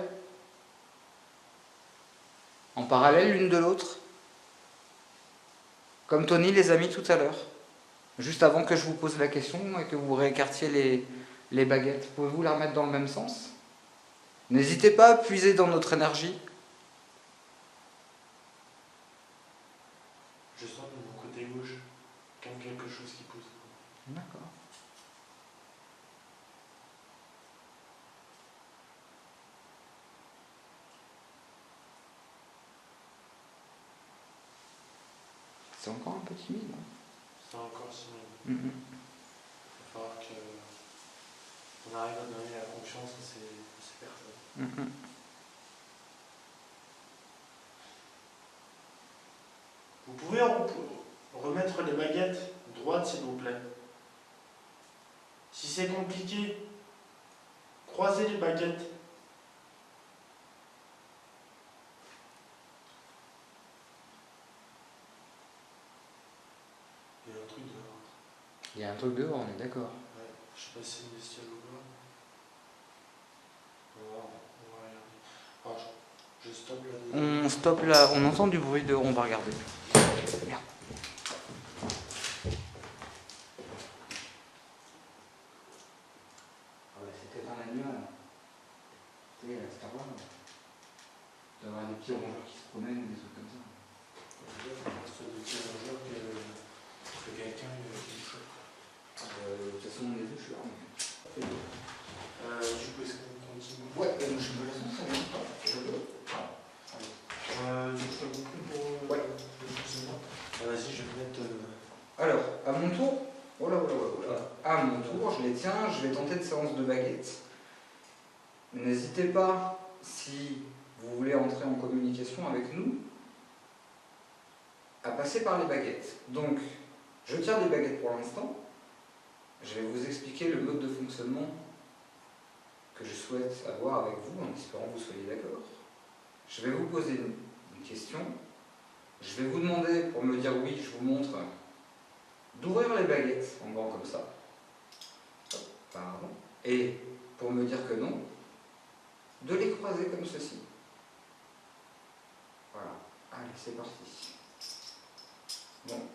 en parallèle l'une de l'autre, comme Tony les a mis tout à l'heure, juste avant que je vous pose la question et que vous réécartiez les baguettes. Pouvez-vous la remettre dans le même sens? N'hésitez pas à puiser dans notre énergie. Je sens de mon côté gauche comme quelque chose qui pousse. D'accord. C'est encore un peu timide. Hein. C'est encore timide. Mm -hmm. Il va falloir qu'on arrive à donner la confiance à ces personnes. Mm -hmm. Vous pouvez remettre les baguettes droites, s'il vous plaît. Si c'est compliqué, croisez les baguettes. Il y a un truc dehors. Il y a un truc dehors, on est d'accord. Ouais, je sais pas si c'est une bestiole ou pas. On va regarder. Alors, je stoppe là. On stoppe là, on entend du bruit dehors, on va regarder. Bien. C'était dans la nuit, tu sais, c'est pas grave. Il doit y avoir des petits rongeurs qui se promènent ou des trucs comme ça. C'est des petits rongeurs que quelqu'un qui chope. De toute façon, on est deux, je suis là. Du coup, est-ce qu'on continue? Ouais, je me laisse en train. Je veux. Je fais beaucoup pour ouais. Vas-y, je vais mettre. Alors, à mon tour, oh là, oh là, oh là. À mon tour, je les tiens, je vais tenter une séance de baguettes. N'hésitez pas, si vous voulez entrer en communication avec nous, à passer par les baguettes. Donc, je tiens les baguettes pour l'instant. Je vais vous expliquer le mode de fonctionnement que je souhaite avoir avec vous, en espérant que vous soyez d'accord. Je vais vous poser une question. Je vais vous demander, pour me dire oui, je vous montre, d'ouvrir les baguettes en grand comme ça. Pardon. Et pour me dire que non, de les croiser comme ceci. Voilà. Allez, c'est parti. Donc,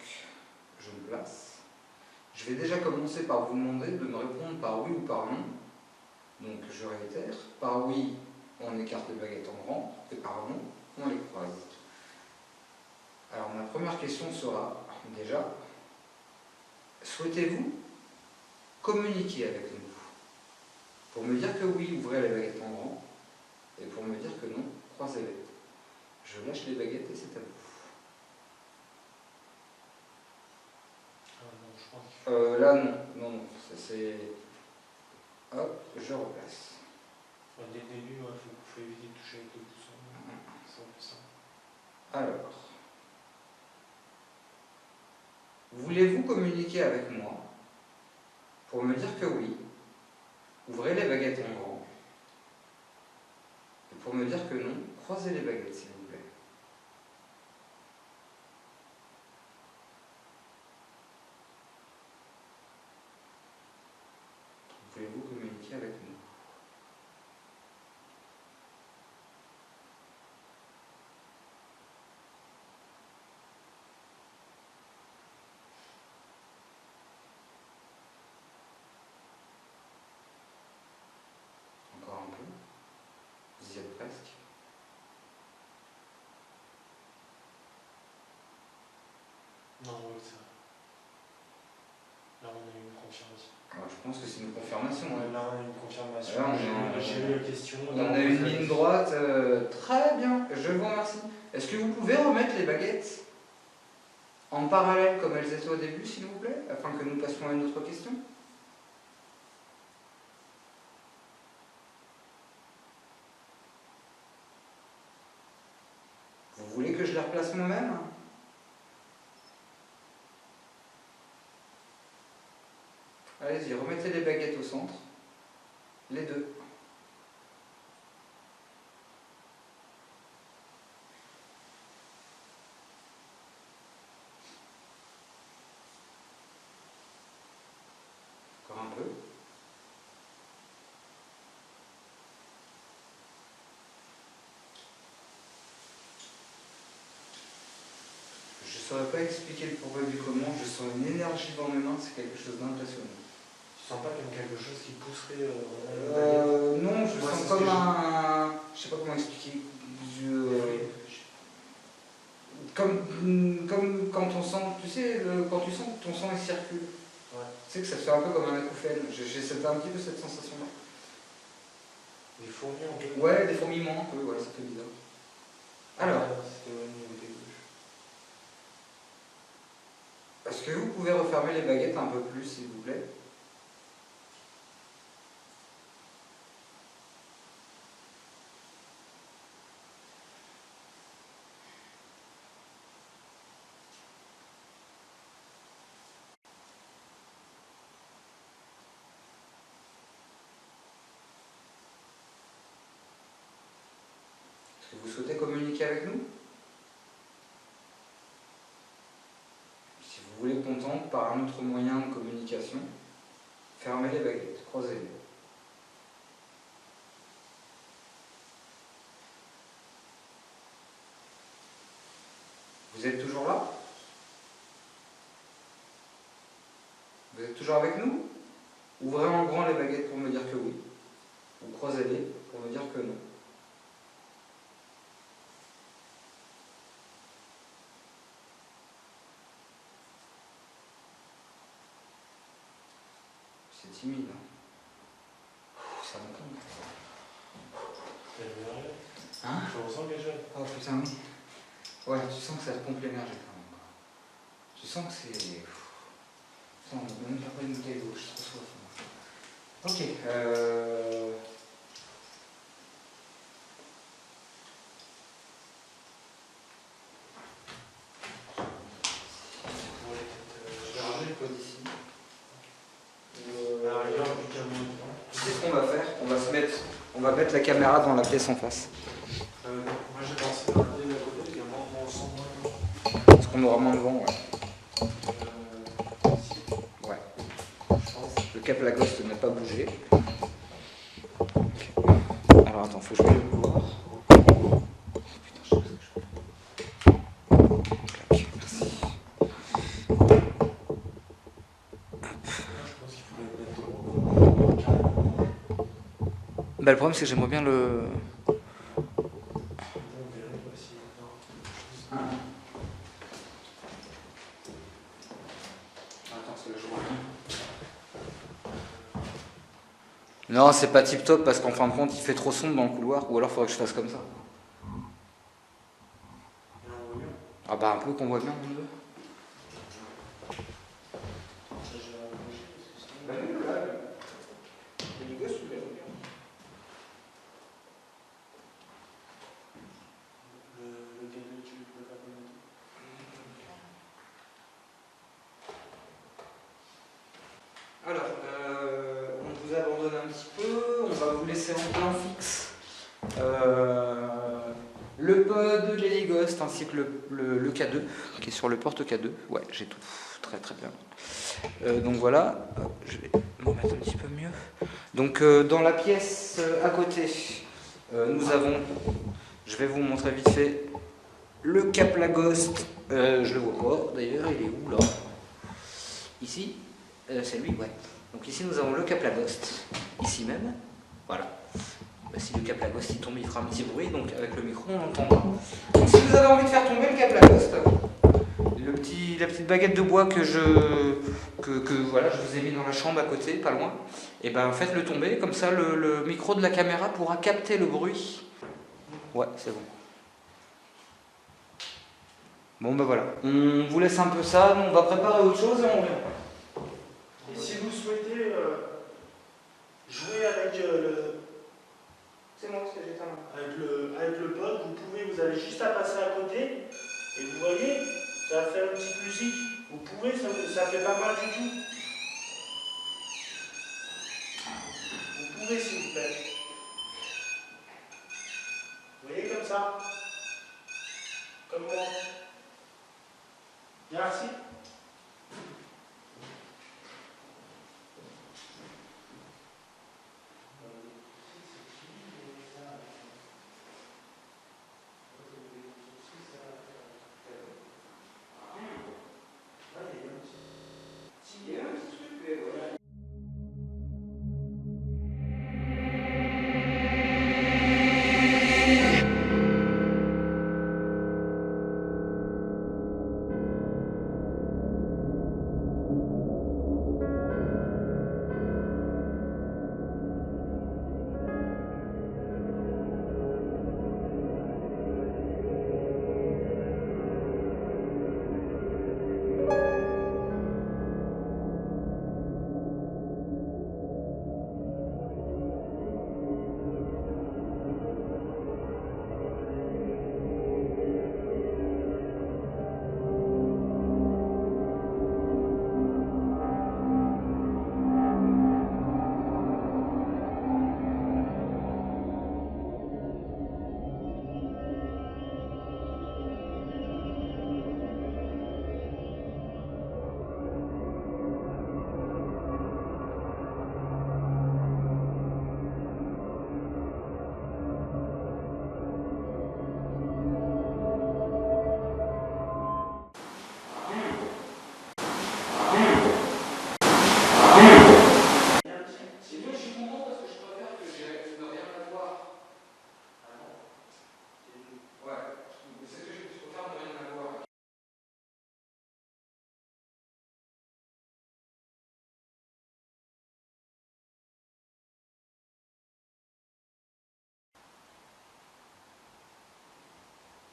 je me place. Je vais déjà commencer par vous demander de me répondre par oui ou par non. Donc, je réitère. Par oui, on écarte les baguettes en grand, et par non, on les croise. Alors, ma première question sera, déjà, souhaitez-vous communiquer avec nous? Pour me dire que oui, ouvrez les baguettes en grand, et pour me dire que non, croisez-les. Je lâche les baguettes et c'est à vous. Non, je pense Là, non. Non, non. C'est... Hop, je replace. dès le début, il faut éviter de toucher avec le pousson. C'est ça. Alors, voulez-vous communiquer avec moi pour me dire que oui? Ouvrez les baguettes en grand. Et pour me dire que non, croisez les baguettes, s'il vous plaît. Voulez-vous communiquer avec nous? Encore un peu. Vous y êtes presque. Non, oui, ça. Là, on a eu une confirmation. Alors, je pense que c'est une confirmation. Ouais, là, on a eu une confirmation. Là, J'ai lu la question. On a une ligne droite. Très bien, je vous remercie. Est-ce que vous pouvez remettre les baguettes en parallèle comme elles étaient au début, s'il vous plaît, afin que nous passions à une autre question? Vous voulez que je les replace moi-même? Allez-y, remettez les baguettes au centre. Les deux. Encore un peu. saurais pas expliquer le pourquoi du comment, je sens une énergie dans mes mains, c'est quelque chose d'impressionnant. Tu sens pas comme quelque chose qui pousserait non, je Moi, sens c'est ce comme que un... Je sais pas comment expliquer. Comme quand on sent, tu sais, quand tu sens que ton sang il circule. Ouais. Tu sais que ça fait un peu comme un acouphène. J'ai un petit peu cette sensation-là. Des fourmis en quelque Ouais, des fourmillements un peu, ouais, ça fait bizarre. Alors, c'était au niveau des gauches. est-ce que vous pouvez refermer les baguettes un peu plus, s'il vous plaît? Est-ce que vous souhaitez communiquer avec nous? Si vous voulez qu'on tente par un autre moyen de communication, fermez les baguettes, croisez-les. Vous êtes toujours là? Vous êtes toujours avec nous? Ouvrez en grand les baguettes pour me dire que oui. Ou croisez-les pour me dire que non. C'est timide. Ça me compte. T'as énervé? Hein? Tu ressens quelque chose? Oh putain, oui. Ouais, tu sens que ça te pompe l'énergie quand même. Tu sens que c'est... Putain, on n'a même pas pris une bouteille d'eau, je suis trop soif. Ok. Je vais ranger le pot d'ici. À la rigueur, plus qu'un moment. Tu sais ce qu'on va faire? On va mettre la caméra dans la pièce en face. Moi j'ai pensé à regarder de côté, parce qu'il y a moins de sang, moins Parce qu'on aura moins de vent, ouais. Ouais. je pense. Le cap Lacoste n'a pas bougé. Alors attends, faut que je mette le couloir. Putain, je sais pas ce que je fais. Clac, merci. Je pense qu'il faudrait mettre Bah, le problème c'est que j'aimerais bien le... on verrait pas si. Non. Attends, c'est le jour. Non, c'est pas tip top parce qu'en fin de compte il fait trop sombre dans le couloir, ou alors il faudrait que je fasse comme ça. Et on voit mieux. Ah bah un peu qu'on voit bien mon neveu. Ça, je vais rapprocher, parce que sinon. Bah oui, là, les gosses, tu les regardes. Le cadeau, tu peux faire combien de temps? Alors, on vous abandonne un petit peu, on va vous laisser en plan fixe le pod, les Ghost ainsi que le K2 qui est sur le porte K2. Ouais, j'ai tout, très très bien. Donc voilà, je vais me mettre un petit peu mieux. Donc dans la pièce à côté, nous avons, je vais vous montrer vite fait, le Cap Lacoste. Je le vois pas d'ailleurs, il est où là? Ici. C'est lui, ouais. Donc ici nous avons le Cap Lacoste, ici même, voilà. Bah, si le Cap Lacoste il tombe, il fera un petit bruit, donc avec le micro on l'entendra. Donc si vous avez envie de faire tomber le Cap Lacoste, la petite baguette de bois que voilà, je vous ai mis dans la chambre à côté, pas loin, et ben faites-le tomber, comme ça le micro de la caméra pourra capter le bruit. Ouais, c'est bon. Bon ben voilà, on vous laisse un peu ça, nous on va préparer autre chose et on revient. Et si vous souhaitez jouer avec C'est moi ce que j'ai ta main. avec le pod, vous avez juste à passer à côté et vous voyez, ça va faire une petite musique. Vous pouvez, ça fait pas mal du tout. Vous pouvez s'il vous plaît. Vous voyez comme ça? Comme moi. Merci.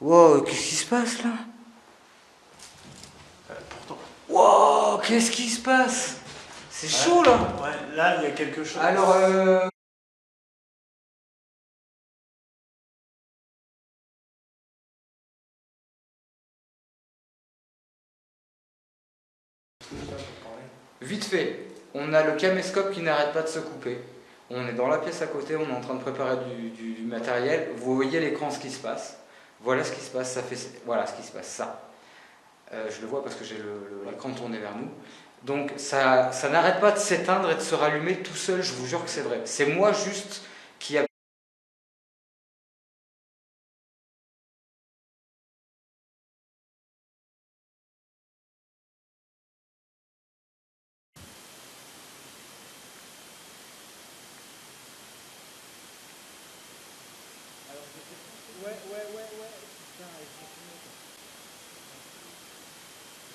Wow, qu'est-ce qui se passe là? Pourtant. Wow, qu'est-ce qui se passe? C'est chaud là. Ouais, là, il y a quelque chose. Alors, vite fait, on a le caméscope qui n'arrête pas de se couper. On est dans la pièce à côté, on est en train de préparer du matériel. Vous voyez l'écran, ce qui se passe. Voilà ce qui se passe, ça fait, voilà ce qui se passe, ça. Je le vois parce que j'ai l'écran tourné vers nous. Donc ça n'arrête pas de s'éteindre et de se rallumer tout seul, je vous jure que c'est vrai. C'est moi juste qui a... Ouais.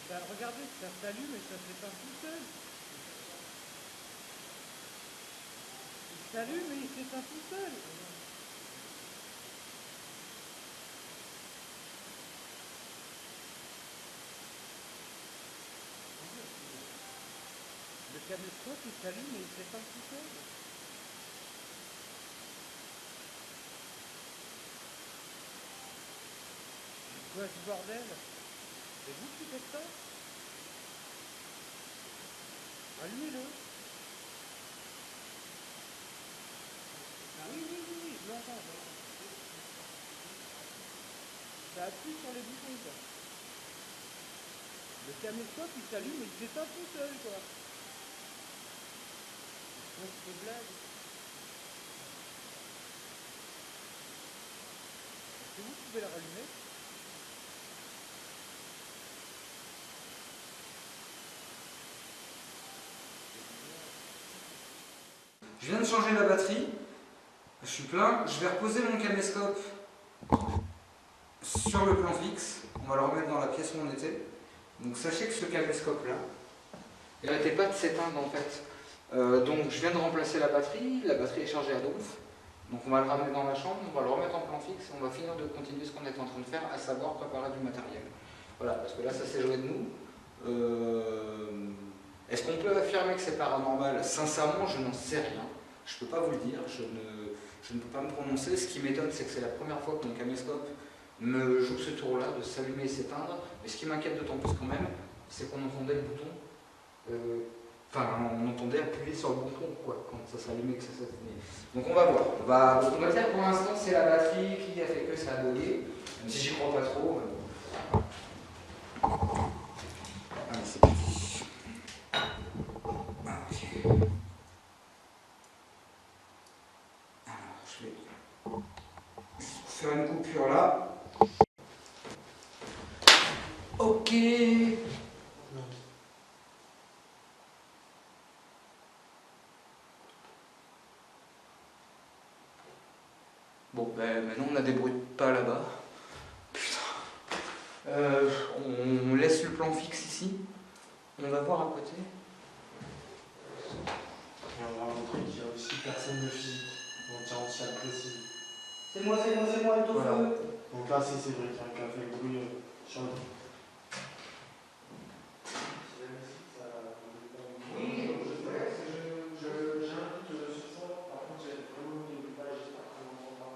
Putain, bah, regardez, ça s'allume et ça s'éteint tout seul. Il s'allume et il s'éteint tout seul. Le caméscope, il s'allume et il s'éteint tout seul. Quoi ce bordel? C'est vous qui faites ça? Allumez-le. Ah oui, je l'entends. Ça appuie sur les boutons, quoi. Le caméscope, il s'allume et il s'éteint tout seul, quoi. C'est une blague. Est-ce que vous pouvez la rallumer? Je viens de changer la batterie. Je suis plein. Je vais reposer mon caméscope sur le plan fixe. On va le remettre dans la pièce où on était. Donc sachez que ce caméscope-là, il n'arrêtait pas de s'éteindre en fait. Donc je viens de remplacer la batterie est chargée à donf. Donc on va le ramener dans la chambre, on va le remettre en plan fixe et on va finir de continuer ce qu'on est en train de faire, à savoir préparer du matériel. Voilà, parce que là ça s'est joué de nous. Est-ce qu'on peut affirmer que c'est paranormal? Sincèrement, je n'en sais rien. Je ne peux pas vous le dire, je ne peux pas me prononcer. Ce qui m'étonne, c'est que c'est la première fois que mon caméscope me joue ce tour-là, de s'allumer et s'éteindre. Mais ce qui m'inquiète d'autant plus quand même, c'est qu'on entendait le bouton. Enfin, on entendait appuyer sur le bouton, quoi, quand ça s'allumait, que ça s'éteignait. Donc on va voir. On va dire pour l'instant, c'est la batterie qui a fait que ça a bugué. Même si j'y crois pas trop. Allez, c'est parti. Ok. Alors, je vais faire une coupure là. Ok. Bon, ben maintenant on a des bruits de pas là-bas. Putain. On laisse le plan fixe ici. On va voir à côté. Et on va montrer qu'il y a aussi personne de physique. On tient aussi à le préciser. C'est moi, le taux Voilà. feu. Donc là, c'est vrai qu'il y a un café bruit sur le. Oui, j'ai un doute sur ça. Par contre, j'ai vraiment mis au page, j'espère qu'on m'entendra.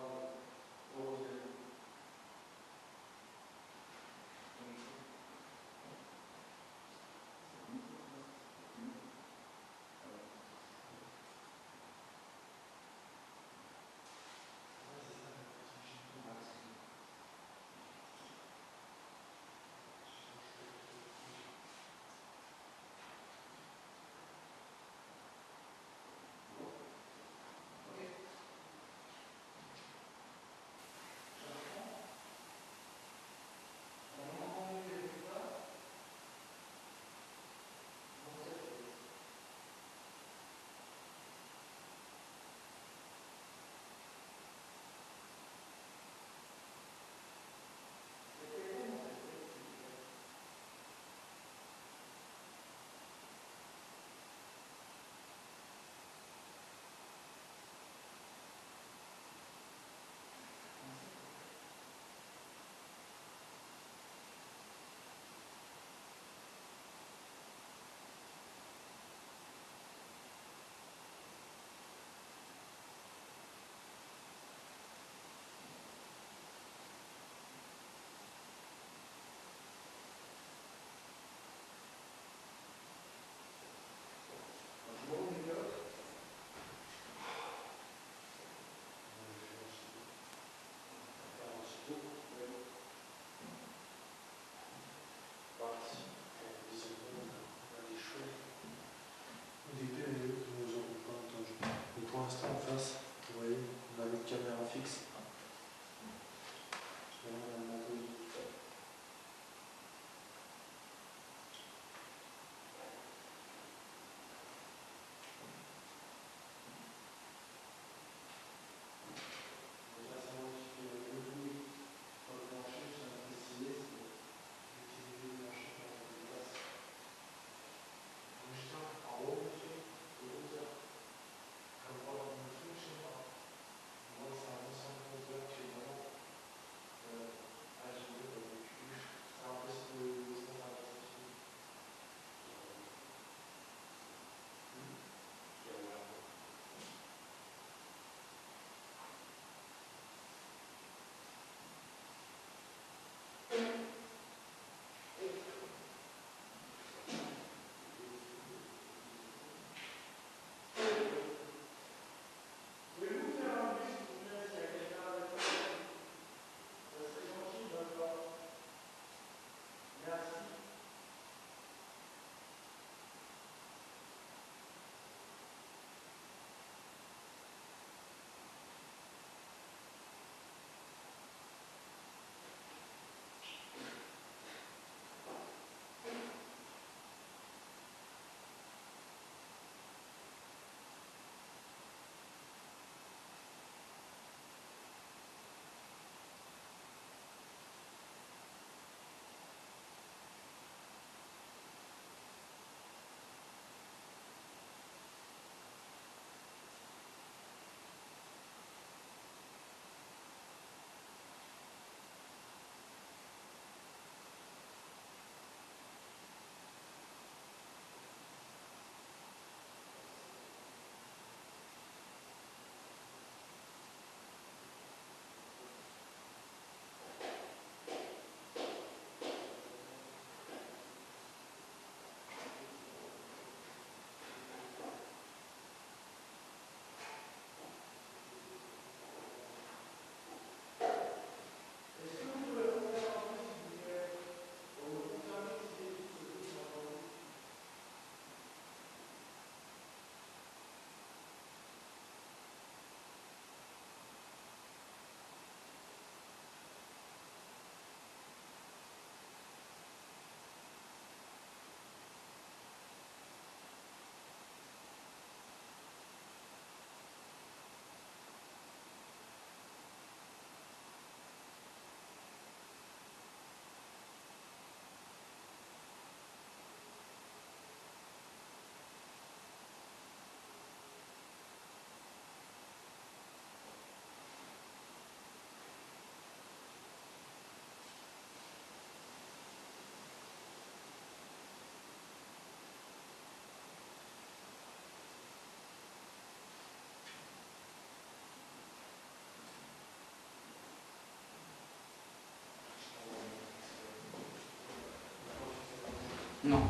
Non.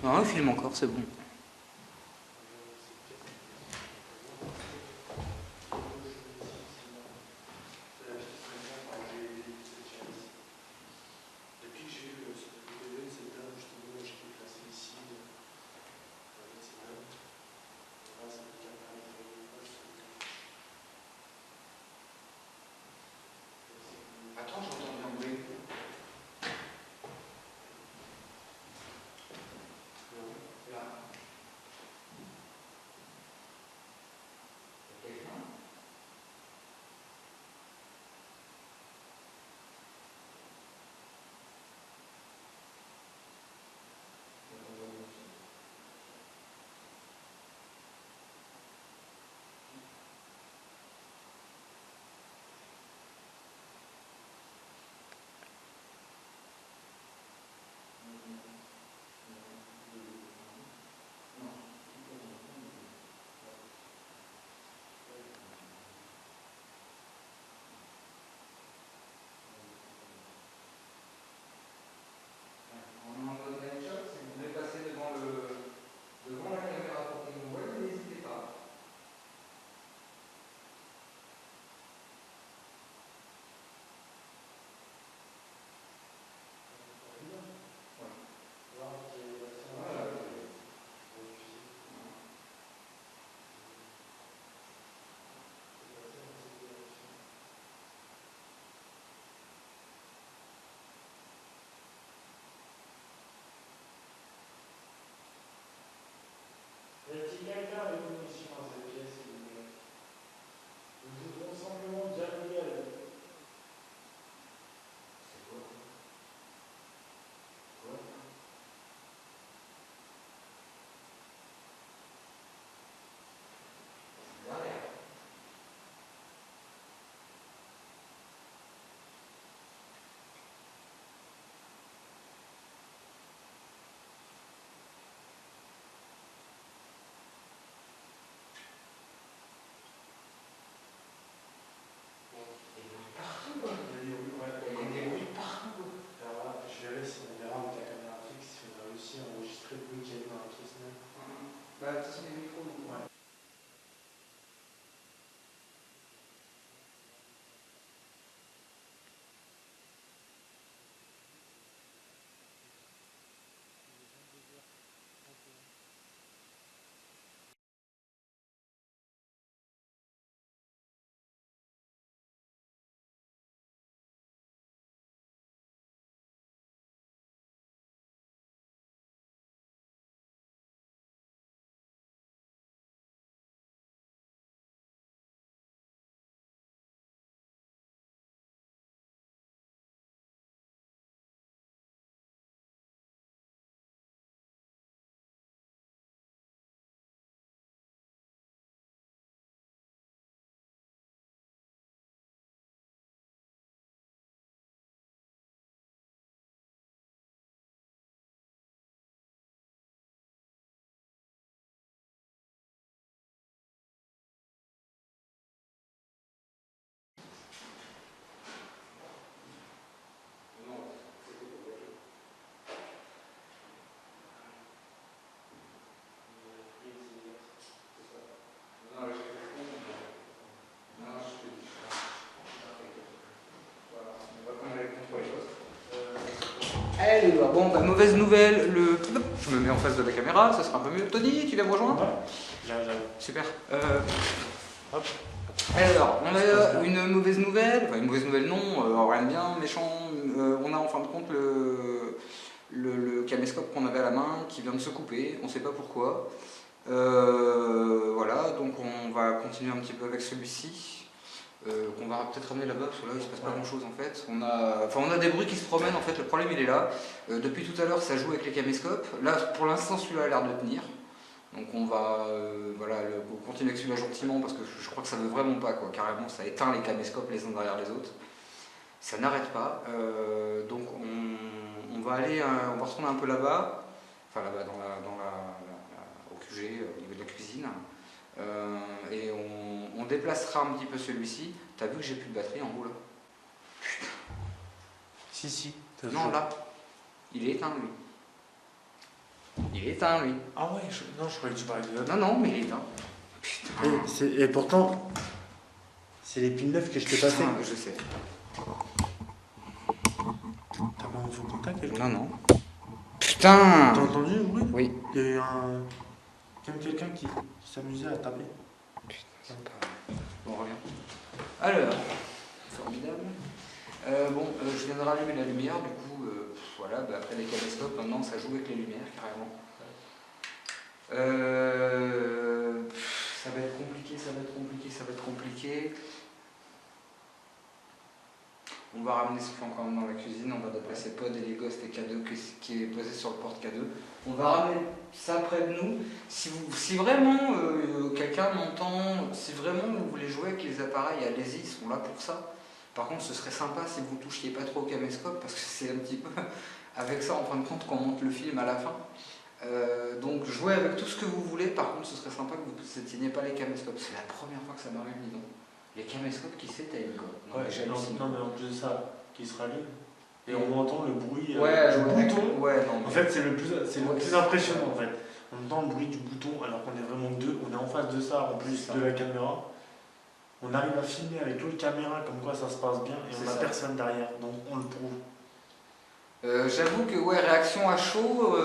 Non, il filme encore, c'est bon. Depuis que j'ai eu ce DVD, c'est là justement où j'ai placé ici. Attends, j'entends bien bruit. Là. Quelqu'un? Y a-t-il quelqu'un avec nous ici dans cette pièce, s'il vous plaît? Nous voudrons simplement dialoguer avec vous. C'est quoi? Quoi? Derrière. Alors là, je verrai si on verra avec la caméra fixe si on a réussi à enregistrer le bruit qu'il y a dans la pièce même. Bah, de toute façon, les micros, donc. Ouais. Alors, bon, bah, mauvaise nouvelle, je me mets en face de la caméra, ça sera un peu mieux. Tony, tu viens me rejoindre? Ouais, j'arrive. Super. Hop. Alors, on a une mauvaise nouvelle, enfin une mauvaise nouvelle non, rien de bien, méchant. On a en fin de compte le caméscope qu'on avait à la main qui vient de se couper, on ne sait pas pourquoi. Voilà, donc on va continuer un petit peu avec celui-ci. Qu'on va peut-être ramener là-bas parce que là il se passe pas grand chose en fait. On a des bruits qui se promènent en fait, le problème il est là. Depuis tout à l'heure ça joue avec les caméscopes. Là pour l'instant celui-là a l'air de tenir. Donc on va continuer avec celui-là gentiment parce que je crois que ça veut vraiment pas quoi. Carrément ça éteint les caméscopes les uns derrière les autres. Ça n'arrête pas. Donc on va retourner un peu là-bas. Enfin là-bas au QG, au niveau de la cuisine. Et on déplacera un petit peu celui-ci. T'as vu que j'ai plus de batterie en haut là? Si. Non, là. Il est éteint lui. Il est éteint, lui. Ah ouais, non, je croyais que tu parlais de l'autre. Non, non, mais il est éteint. Putain. Et pourtant, c'est les piles neuves que je t'ai passées. Putain, je sais. T'as pas un faux contact avec Non, non. Putain. T'as entendu le bruit? Oui. Il y a eu comme quelqu'un qui s'amusait à taper. Putain, c'est pas... Bon, on revient. Alors, formidable. Je viens de rallumer la lumière, du coup, voilà, après les caméscopes, maintenant ça joue avec les lumières, carrément. Ça va être compliqué, ça va être compliqué, ça va être compliqué. On va ramener ce plan quand même dans la cuisine, on va déplacer Pod et les Ghosts et K2 qui est posé sur le porte K2. On va ramener ça près de nous. Si vraiment quelqu'un m'entend, si vraiment vous voulez jouer avec les appareils, allez-y, ils sont là pour ça. Par contre, ce serait sympa si vous ne touchiez pas trop au caméscope, parce que c'est un petit peu avec ça en fin de compte qu'on monte le film à la fin. Donc jouez avec tout ce que vous voulez, par contre ce serait sympa que vous ne s'éteigniez pas les caméscopes. C'est la première fois que ça m'arrive, dis donc. Les caméscopes qui s'éteignent, quoi. Non, mais en plus de ça, qui se rallume. Et on entend le bruit du bouton. Ouais, non, en fait, c'est le plus impressionnant. En fait. On entend le bruit du bouton alors qu'on est vraiment deux. On est en face de ça, en plus de la caméra. On arrive à filmer avec l'autre caméra, comme quoi ça se passe bien, et on n'a personne derrière. Donc on le prouve. J'avoue que, réaction à chaud,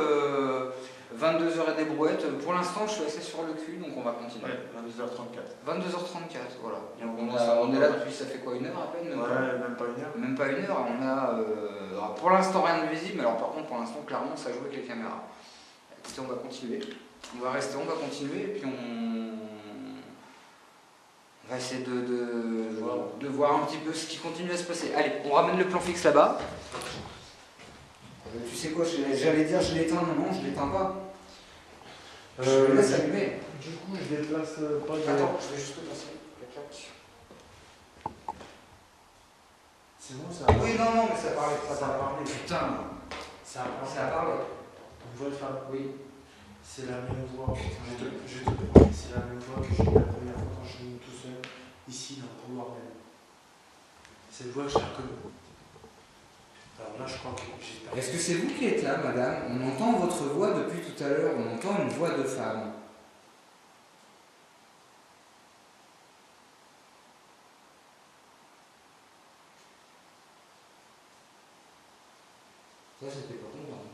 22h et des brouettes. Pour l'instant, je suis assez sur le cul, donc on va continuer. Ouais, 22h34. 22h34, voilà. Donc on est là depuis, ça fait quoi, une heure à peine? Même pas une heure. Même pas une heure. On a pour l'instant rien de visible, mais alors par contre, pour l'instant, clairement, ça joue avec les caméras. Écoutez, on va continuer. On va continuer, et puis on va essayer de voir un petit peu ce qui continue à se passer. Allez, on ramène le plan fixe là-bas. Tu sais quoi, j'allais dire je l'éteins, non, je l'éteins pas. Je le laisse allumer. Du coup, je déplace pas de... Attends, je vais juste le passer. C'est bon, ça Oui, non, mais ça parlait. Putain, ça ça a parlé. On voit le faire. Oui. C'est la même voix. C'est la même voix que j'ai eu la première fois quand je suis venu tout seul, ici dans le couloir même. Cette voix, je la reconnais. Alors là, je crois que j'espère. Est-ce que c'est vous qui êtes là, madame? On entend votre voix depuis tout à l'heure, on entend une voix de femme. Ça, c'était pas content.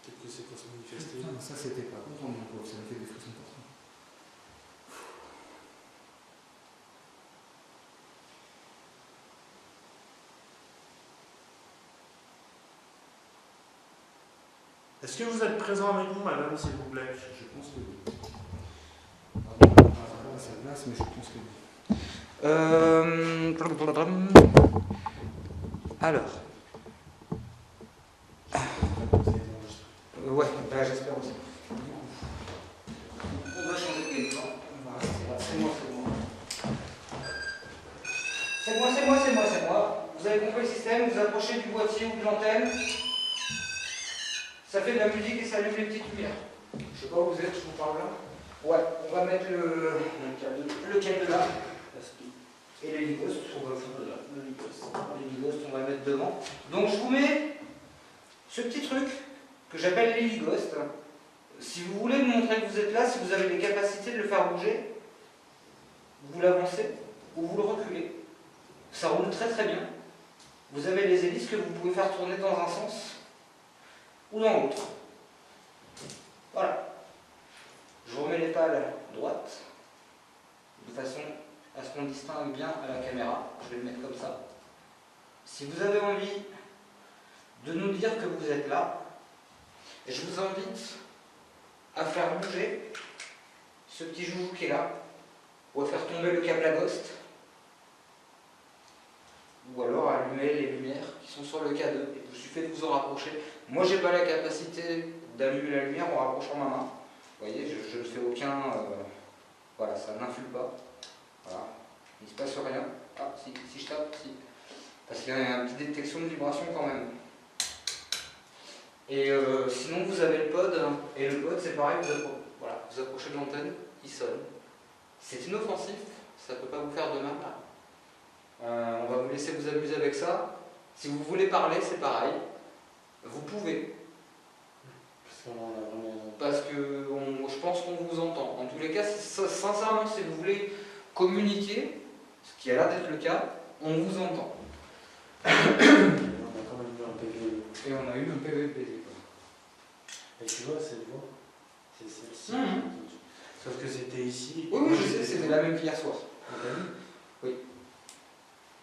Peut-être que c'est pour se manifester. Putain, ça, c'était pas content, mon pauvre, ça me fait des frissons partout. Est-ce que vous êtes présent avec nous, madame, s'il vous plaît? Je pense que oui. Ça glace, mais je pense que oui. Alors. Ouais, j'espère aussi. On va changer de game. C'est moi. Vous avez compris le système, vous approchez du boîtier ou de l'antenne. Ça fait de la musique et ça allume les petites lumières. Je sais pas où vous êtes, je vous parle là. Ouais, on va mettre le câble là. Et les ligostes, on va faire là. Les ligostes, on va mettre devant. Donc je vous mets ce petit truc que j'appelle les ligostes. Si vous voulez me montrer que vous êtes là, si vous avez les capacités de le faire bouger, vous l'avancez ou vous le reculez. Ça roule très très bien. Vous avez les hélices que vous pouvez faire tourner dans un sens ou dans l'autre. Voilà. Je vous remets les pales droites, de façon à ce qu'on distingue bien à la caméra. Je vais le mettre comme ça. Si vous avez envie de nous dire que vous êtes là, je vous invite à faire bouger ce petit joujou qui est là, ou à faire tomber le câble à ghost, ou alors à allumer les lumières qui sont sur le K2. Il vous suffit de vous en rapprocher. Moi, j'ai pas la capacité d'allumer la lumière en rapprochant ma main. Vous voyez, je ne fais aucun... voilà, ça n'influe pas. Voilà, il ne se passe rien. Ah, si je tape, si. Parce qu'il y a une petite détection de vibration quand même. Et sinon, vous avez le pod. Et le pod, c'est pareil, vous approchez de l'antenne, il sonne. C'est inoffensif, ça ne peut pas vous faire de mal. On va vous laisser vous amuser avec ça. Si vous voulez parler, c'est pareil. Vous pouvez. On a vraiment... Parce que je pense qu'on vous entend. En tous les cas, sincèrement, si vous voulez communiquer, ce qui a l'air d'être le cas, on vous entend. On a quand même eu un PV. Et on a eu un PVPD. Et tu vois, cette voix, c'est celle-ci. Mmh. Sauf que c'était ici. Oui, je sais, c'était la même qu'hier soir. Oui.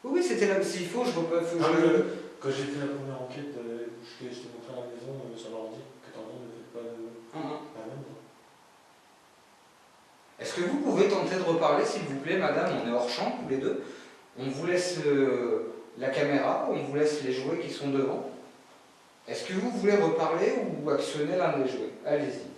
Oui, c'était la même. S'il faut, Quand j'ai fait la première enquête, je t'ai montré à la maison sur l'ordi que t'entends ne fait pas la même voix. Est-ce que vous pouvez tenter de reparler, s'il vous plaît, madame? On est hors champ, tous les deux. On vous laisse la caméra, on vous laisse les jouets qui sont devant. Est-ce que vous voulez reparler ou actionner l'un des jouets? Allez-y.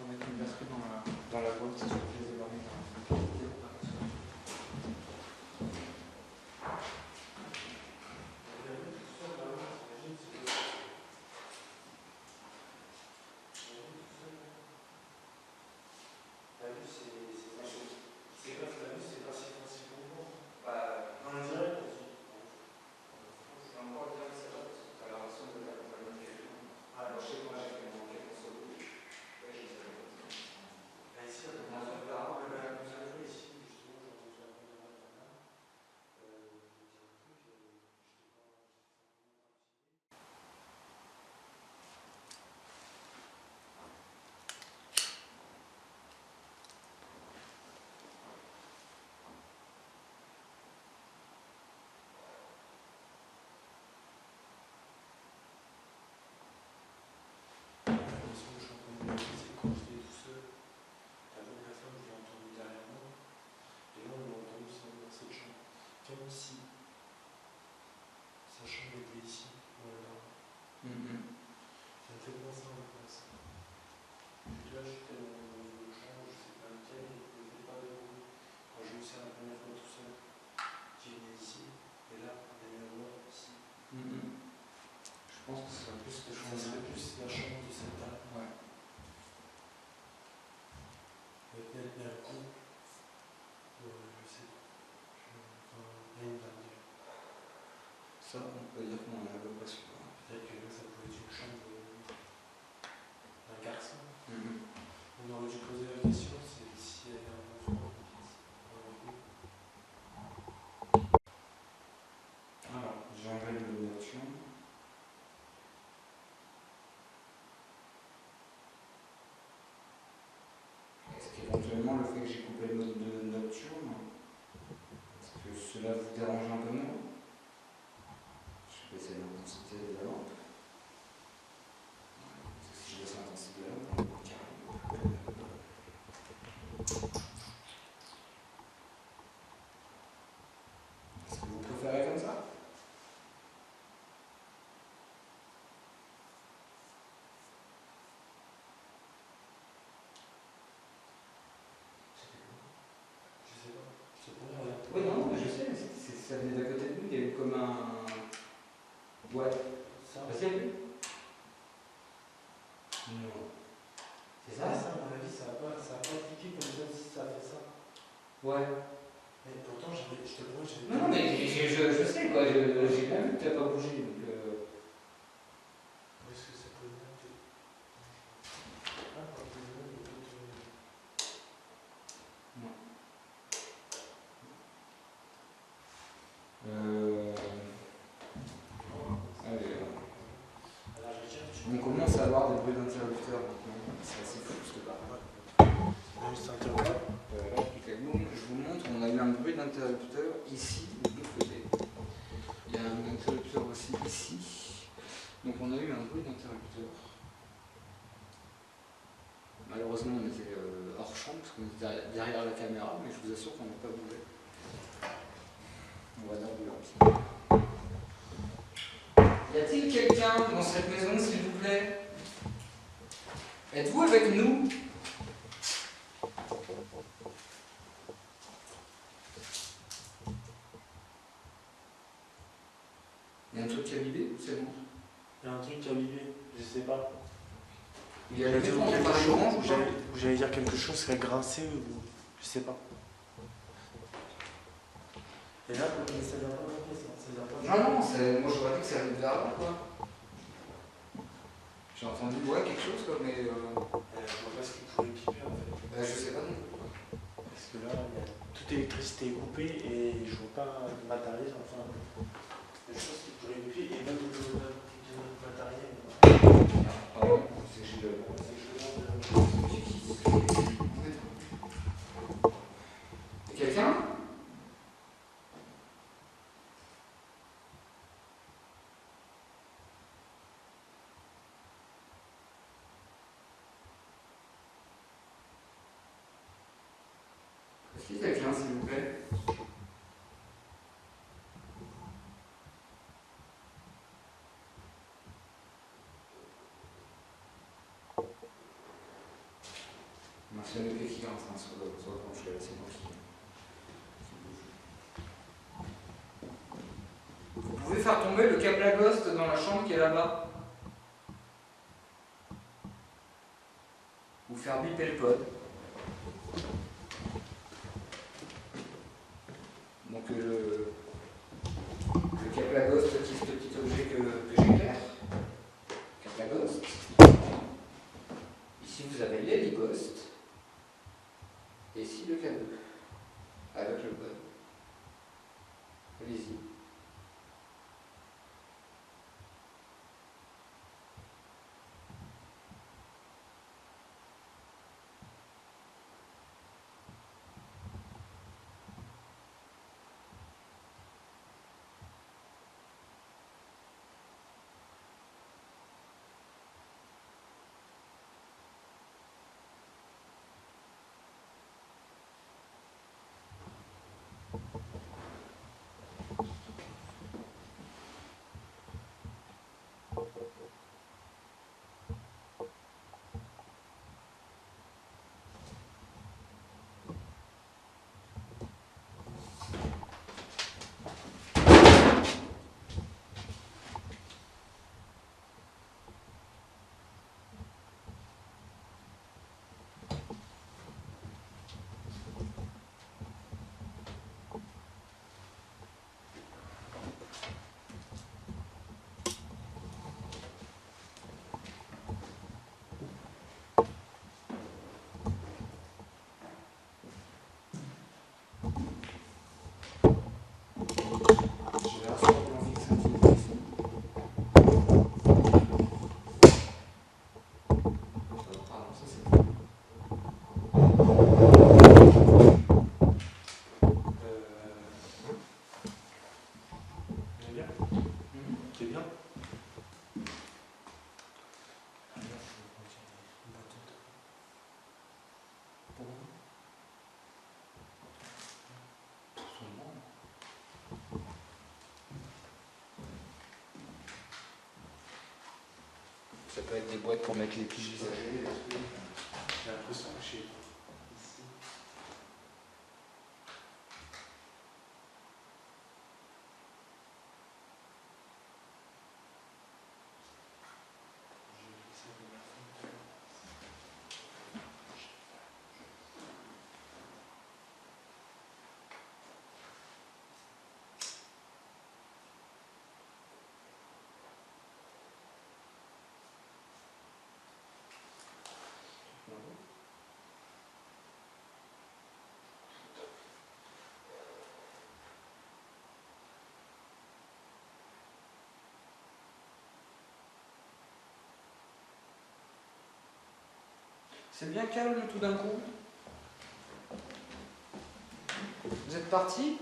Je vais mettre une batterie dans la boîte, si je peux les éloigner. C'est grave, la vue, c'est pas si facile pour moi. Bah, On dirait aussi. je vais encore dire que c'est vrai, parce que tu as la raison de l'accompagnement du film. Alors, je sais que moi j'ai fait mon enquête en solo. Ouais, j'ai fait la Ici, on a fait la ici, justement, j'ai entendu la première fois. Si sa chambre était ici, voilà. Ça me fait penser en place. Là, j'étais dans une chambre, je sais pas lequel, et je ne faisais pas de bruit. Quand je me suis la première fois tout seul, qui venait ici, et là, il y avait un noir ici. Je pense que ce serait plus cette chambre. Ça serait plus la chambre de cette table. Ouais. Peut-être bien un coup. Je sais pas. L'année dernière. Ça, on peut dire qu'on a à peu près sûr. Peut-être que là, ça pouvait être une chambre d'un garçon. On aurait dû poser la question, c'est s'il y avait un enfant dans la pièce. Alors, j'enlève l'illumination. Est-ce qu'éventuellement le fait que j'ai coupé le mode de nocturne, est-ce que cela vous dérange un peu moins? Je vais baisser l'intensité de la lampe. Parce que si je baisse l'intensité de la lampe, on va carrément. Est-ce que vous préférez comme ça? Ouais. Ça, Vas-y, appuie. Non. C'est ça? ça, à mon avis, ça va pas cliquer comme ça si ça fait ça. Ouais. Mais pourtant, je te promets, j'avais. Non, mais je sais quoi, j'ai bien vu que tu n'as pas bougé. Donc, Où est-ce que ça peut monter? Ah, quand tu veux, il peut te. non. Allez, Alors, je tiens, tu on commence à avoir des bruits d'interrupteurs maintenant. C'est assez fou ce que là. même si c'est interrompu. Je vous montre, on a eu un bruit d'interrupteur ici, de l'autre côté. Il y a un interrupteur aussi ici. Donc on a eu un bruit d'interrupteur. Malheureusement on était hors champ parce qu'on était derrière la caméra, mais je vous assure qu'on n'a pas bougé. On va dormir là. Y a-t-il quelqu'un dans cette maison, s'il vous plaît? Êtes-vous avec nous? Il y a un truc qui a bipé ou c'est bon? Il y a un truc qui a bipé, je sais pas. Il y a la maison en orange ou pas? Vous allez dire quelque chose qui a grincé ou. Je sais pas. Et là, ça vient pas de ça. Non, non, moi j'aurais dit que ça venait vers là, quoi. J'ai entendu quelque chose, quoi, mais. Je vois pas ce qui pourrait piper en fait. Je sais pas non plus. Parce que là, toute l'électricité est coupée et je vois pas de matériel, enfin. Des choses qui pourraient piper et même de matériel. Pardon, c'est que j'ai le. Quelqu'un? Est-ce qu'il y a quelqu'un, s'il vous plaît? C'est un épée qui grince sur le plancher, là, c'est moi qui bouge. Vous pouvez faire tomber le câble Lacoste dans la chambre qui est là-bas? Ou faire biper le pod. Donc le câble Lacoste qui est ce petit objet que j'éclaire. Câble Lacoste. Ici vous avez l'hélicoste. Et ici le cadeau. Avec le pod. Allez-y. Ça peut être des boîtes pour mettre les piges usagées. J'ai l'impression que chez ici. C'est bien calme tout d'un coup. Vous êtes partis?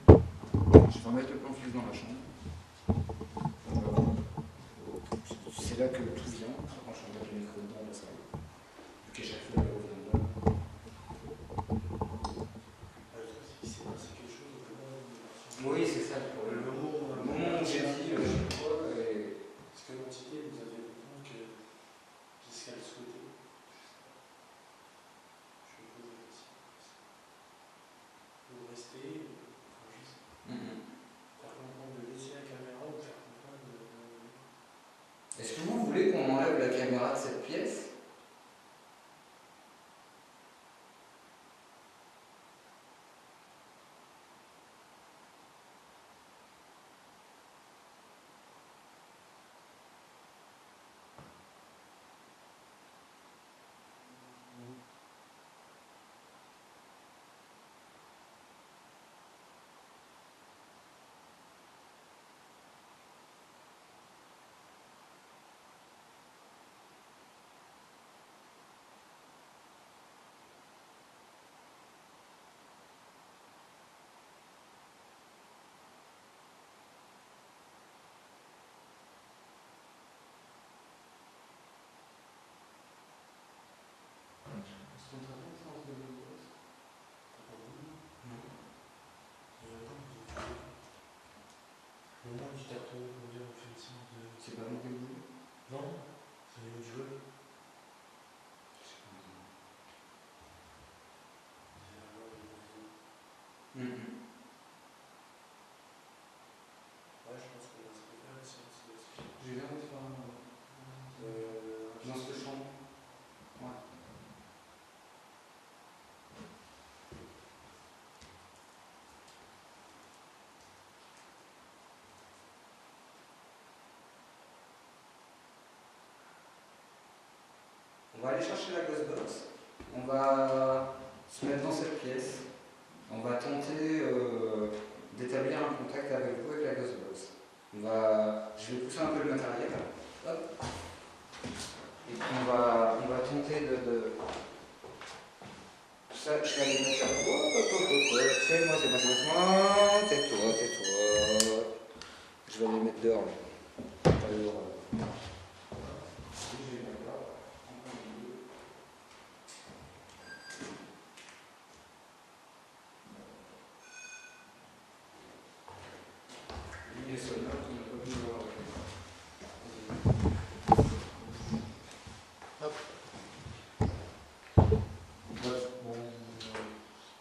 Je vais remettre le plan fixe dans la chambre. C'est là que tout vient. Avant, je vais remettre le micro dans la salle. Vu qu'à chaque fois, il revient dedans. Oui, c'est ça le problème. Le moment où j'ai dit, je sais quoi, et... Est-ce que l'entité vous avez répondu qu'est-ce qu'elle souhaitait? Je vais poser la question. Vous restez, enfin, je sais pas. Faire comprendre de laisser la caméra ou faire comprendre de... Est-ce que vous voulez qu'on enlève la caméra de cette pièce? C'est pas moi qui vous voulez? Non, c'est au niveau du jeu. Ouais, je pense que ça peut faire la séance. Je vais remettre dans cette chambre. Ouais. On va aller chercher la Ghostbox. On va se mettre dans cette pièce. On va tenter d'établir un contact avec vous avec la Ghostbox. Je vais pousser un peu le matériel. Hop. Et puis on va tenter de... Tout ça, je vais aller mettre ça. C'est moi. Tais-toi. Je vais aller mettre dehors. Pas dehors. Il est sonore, on n'a pas pu le voir. Hop. Ouais, bon.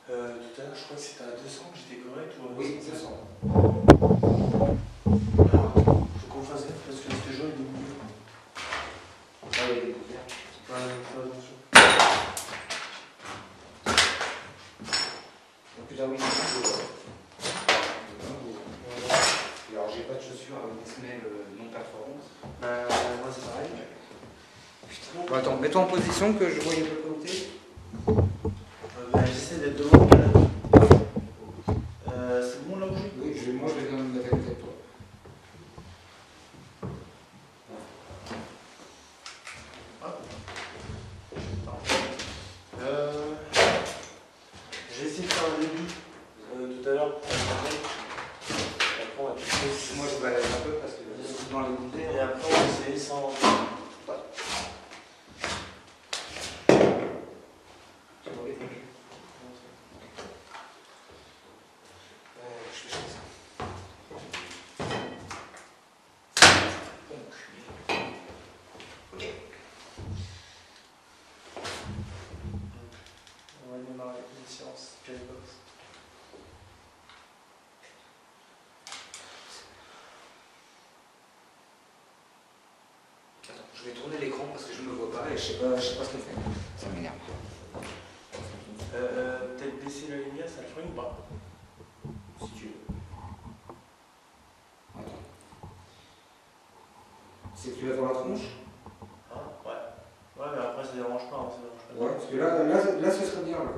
Tout à l'heure, je crois que c'était à 200 que j'étais correct ou à 200? Oui, 200. Faut qu'on fasse gaffe parce que ce jeu il est mieux. Ah, il y a des couverts. C'est pas la même chose, attention. Donc, putain, oui, alors, j'ai pas de chaussures avec des semelles non performantes. Moi c'est pareil. Bon, attends, mets-toi en position que je vois un peu de côté. J'essaie d'être devant le canapé. C'est bon là où je suis? Oui, moi je vais quand même me mettre à côté de toi. J'ai essayé de faire un début tout à l'heure. Après on va tout faire. Moi je balade un peu parce que dans les bouteilles. Et après on va essayer sans... On va démarrer une séance Ghostbox. Attends, je vais tourner l'écran parce que je me vois pas et je sais pas ce qu'on fait. Ça m'énerve. Peut-être baisser la lumière, ça le ferait ou pas? Si tu veux. Attends. C'est que tu vas voir la tronche? Hein? Ouais. Ouais, mais après, ça dérange pas. Ça dérange pas. Ouais, parce que là ce serait bien. Là.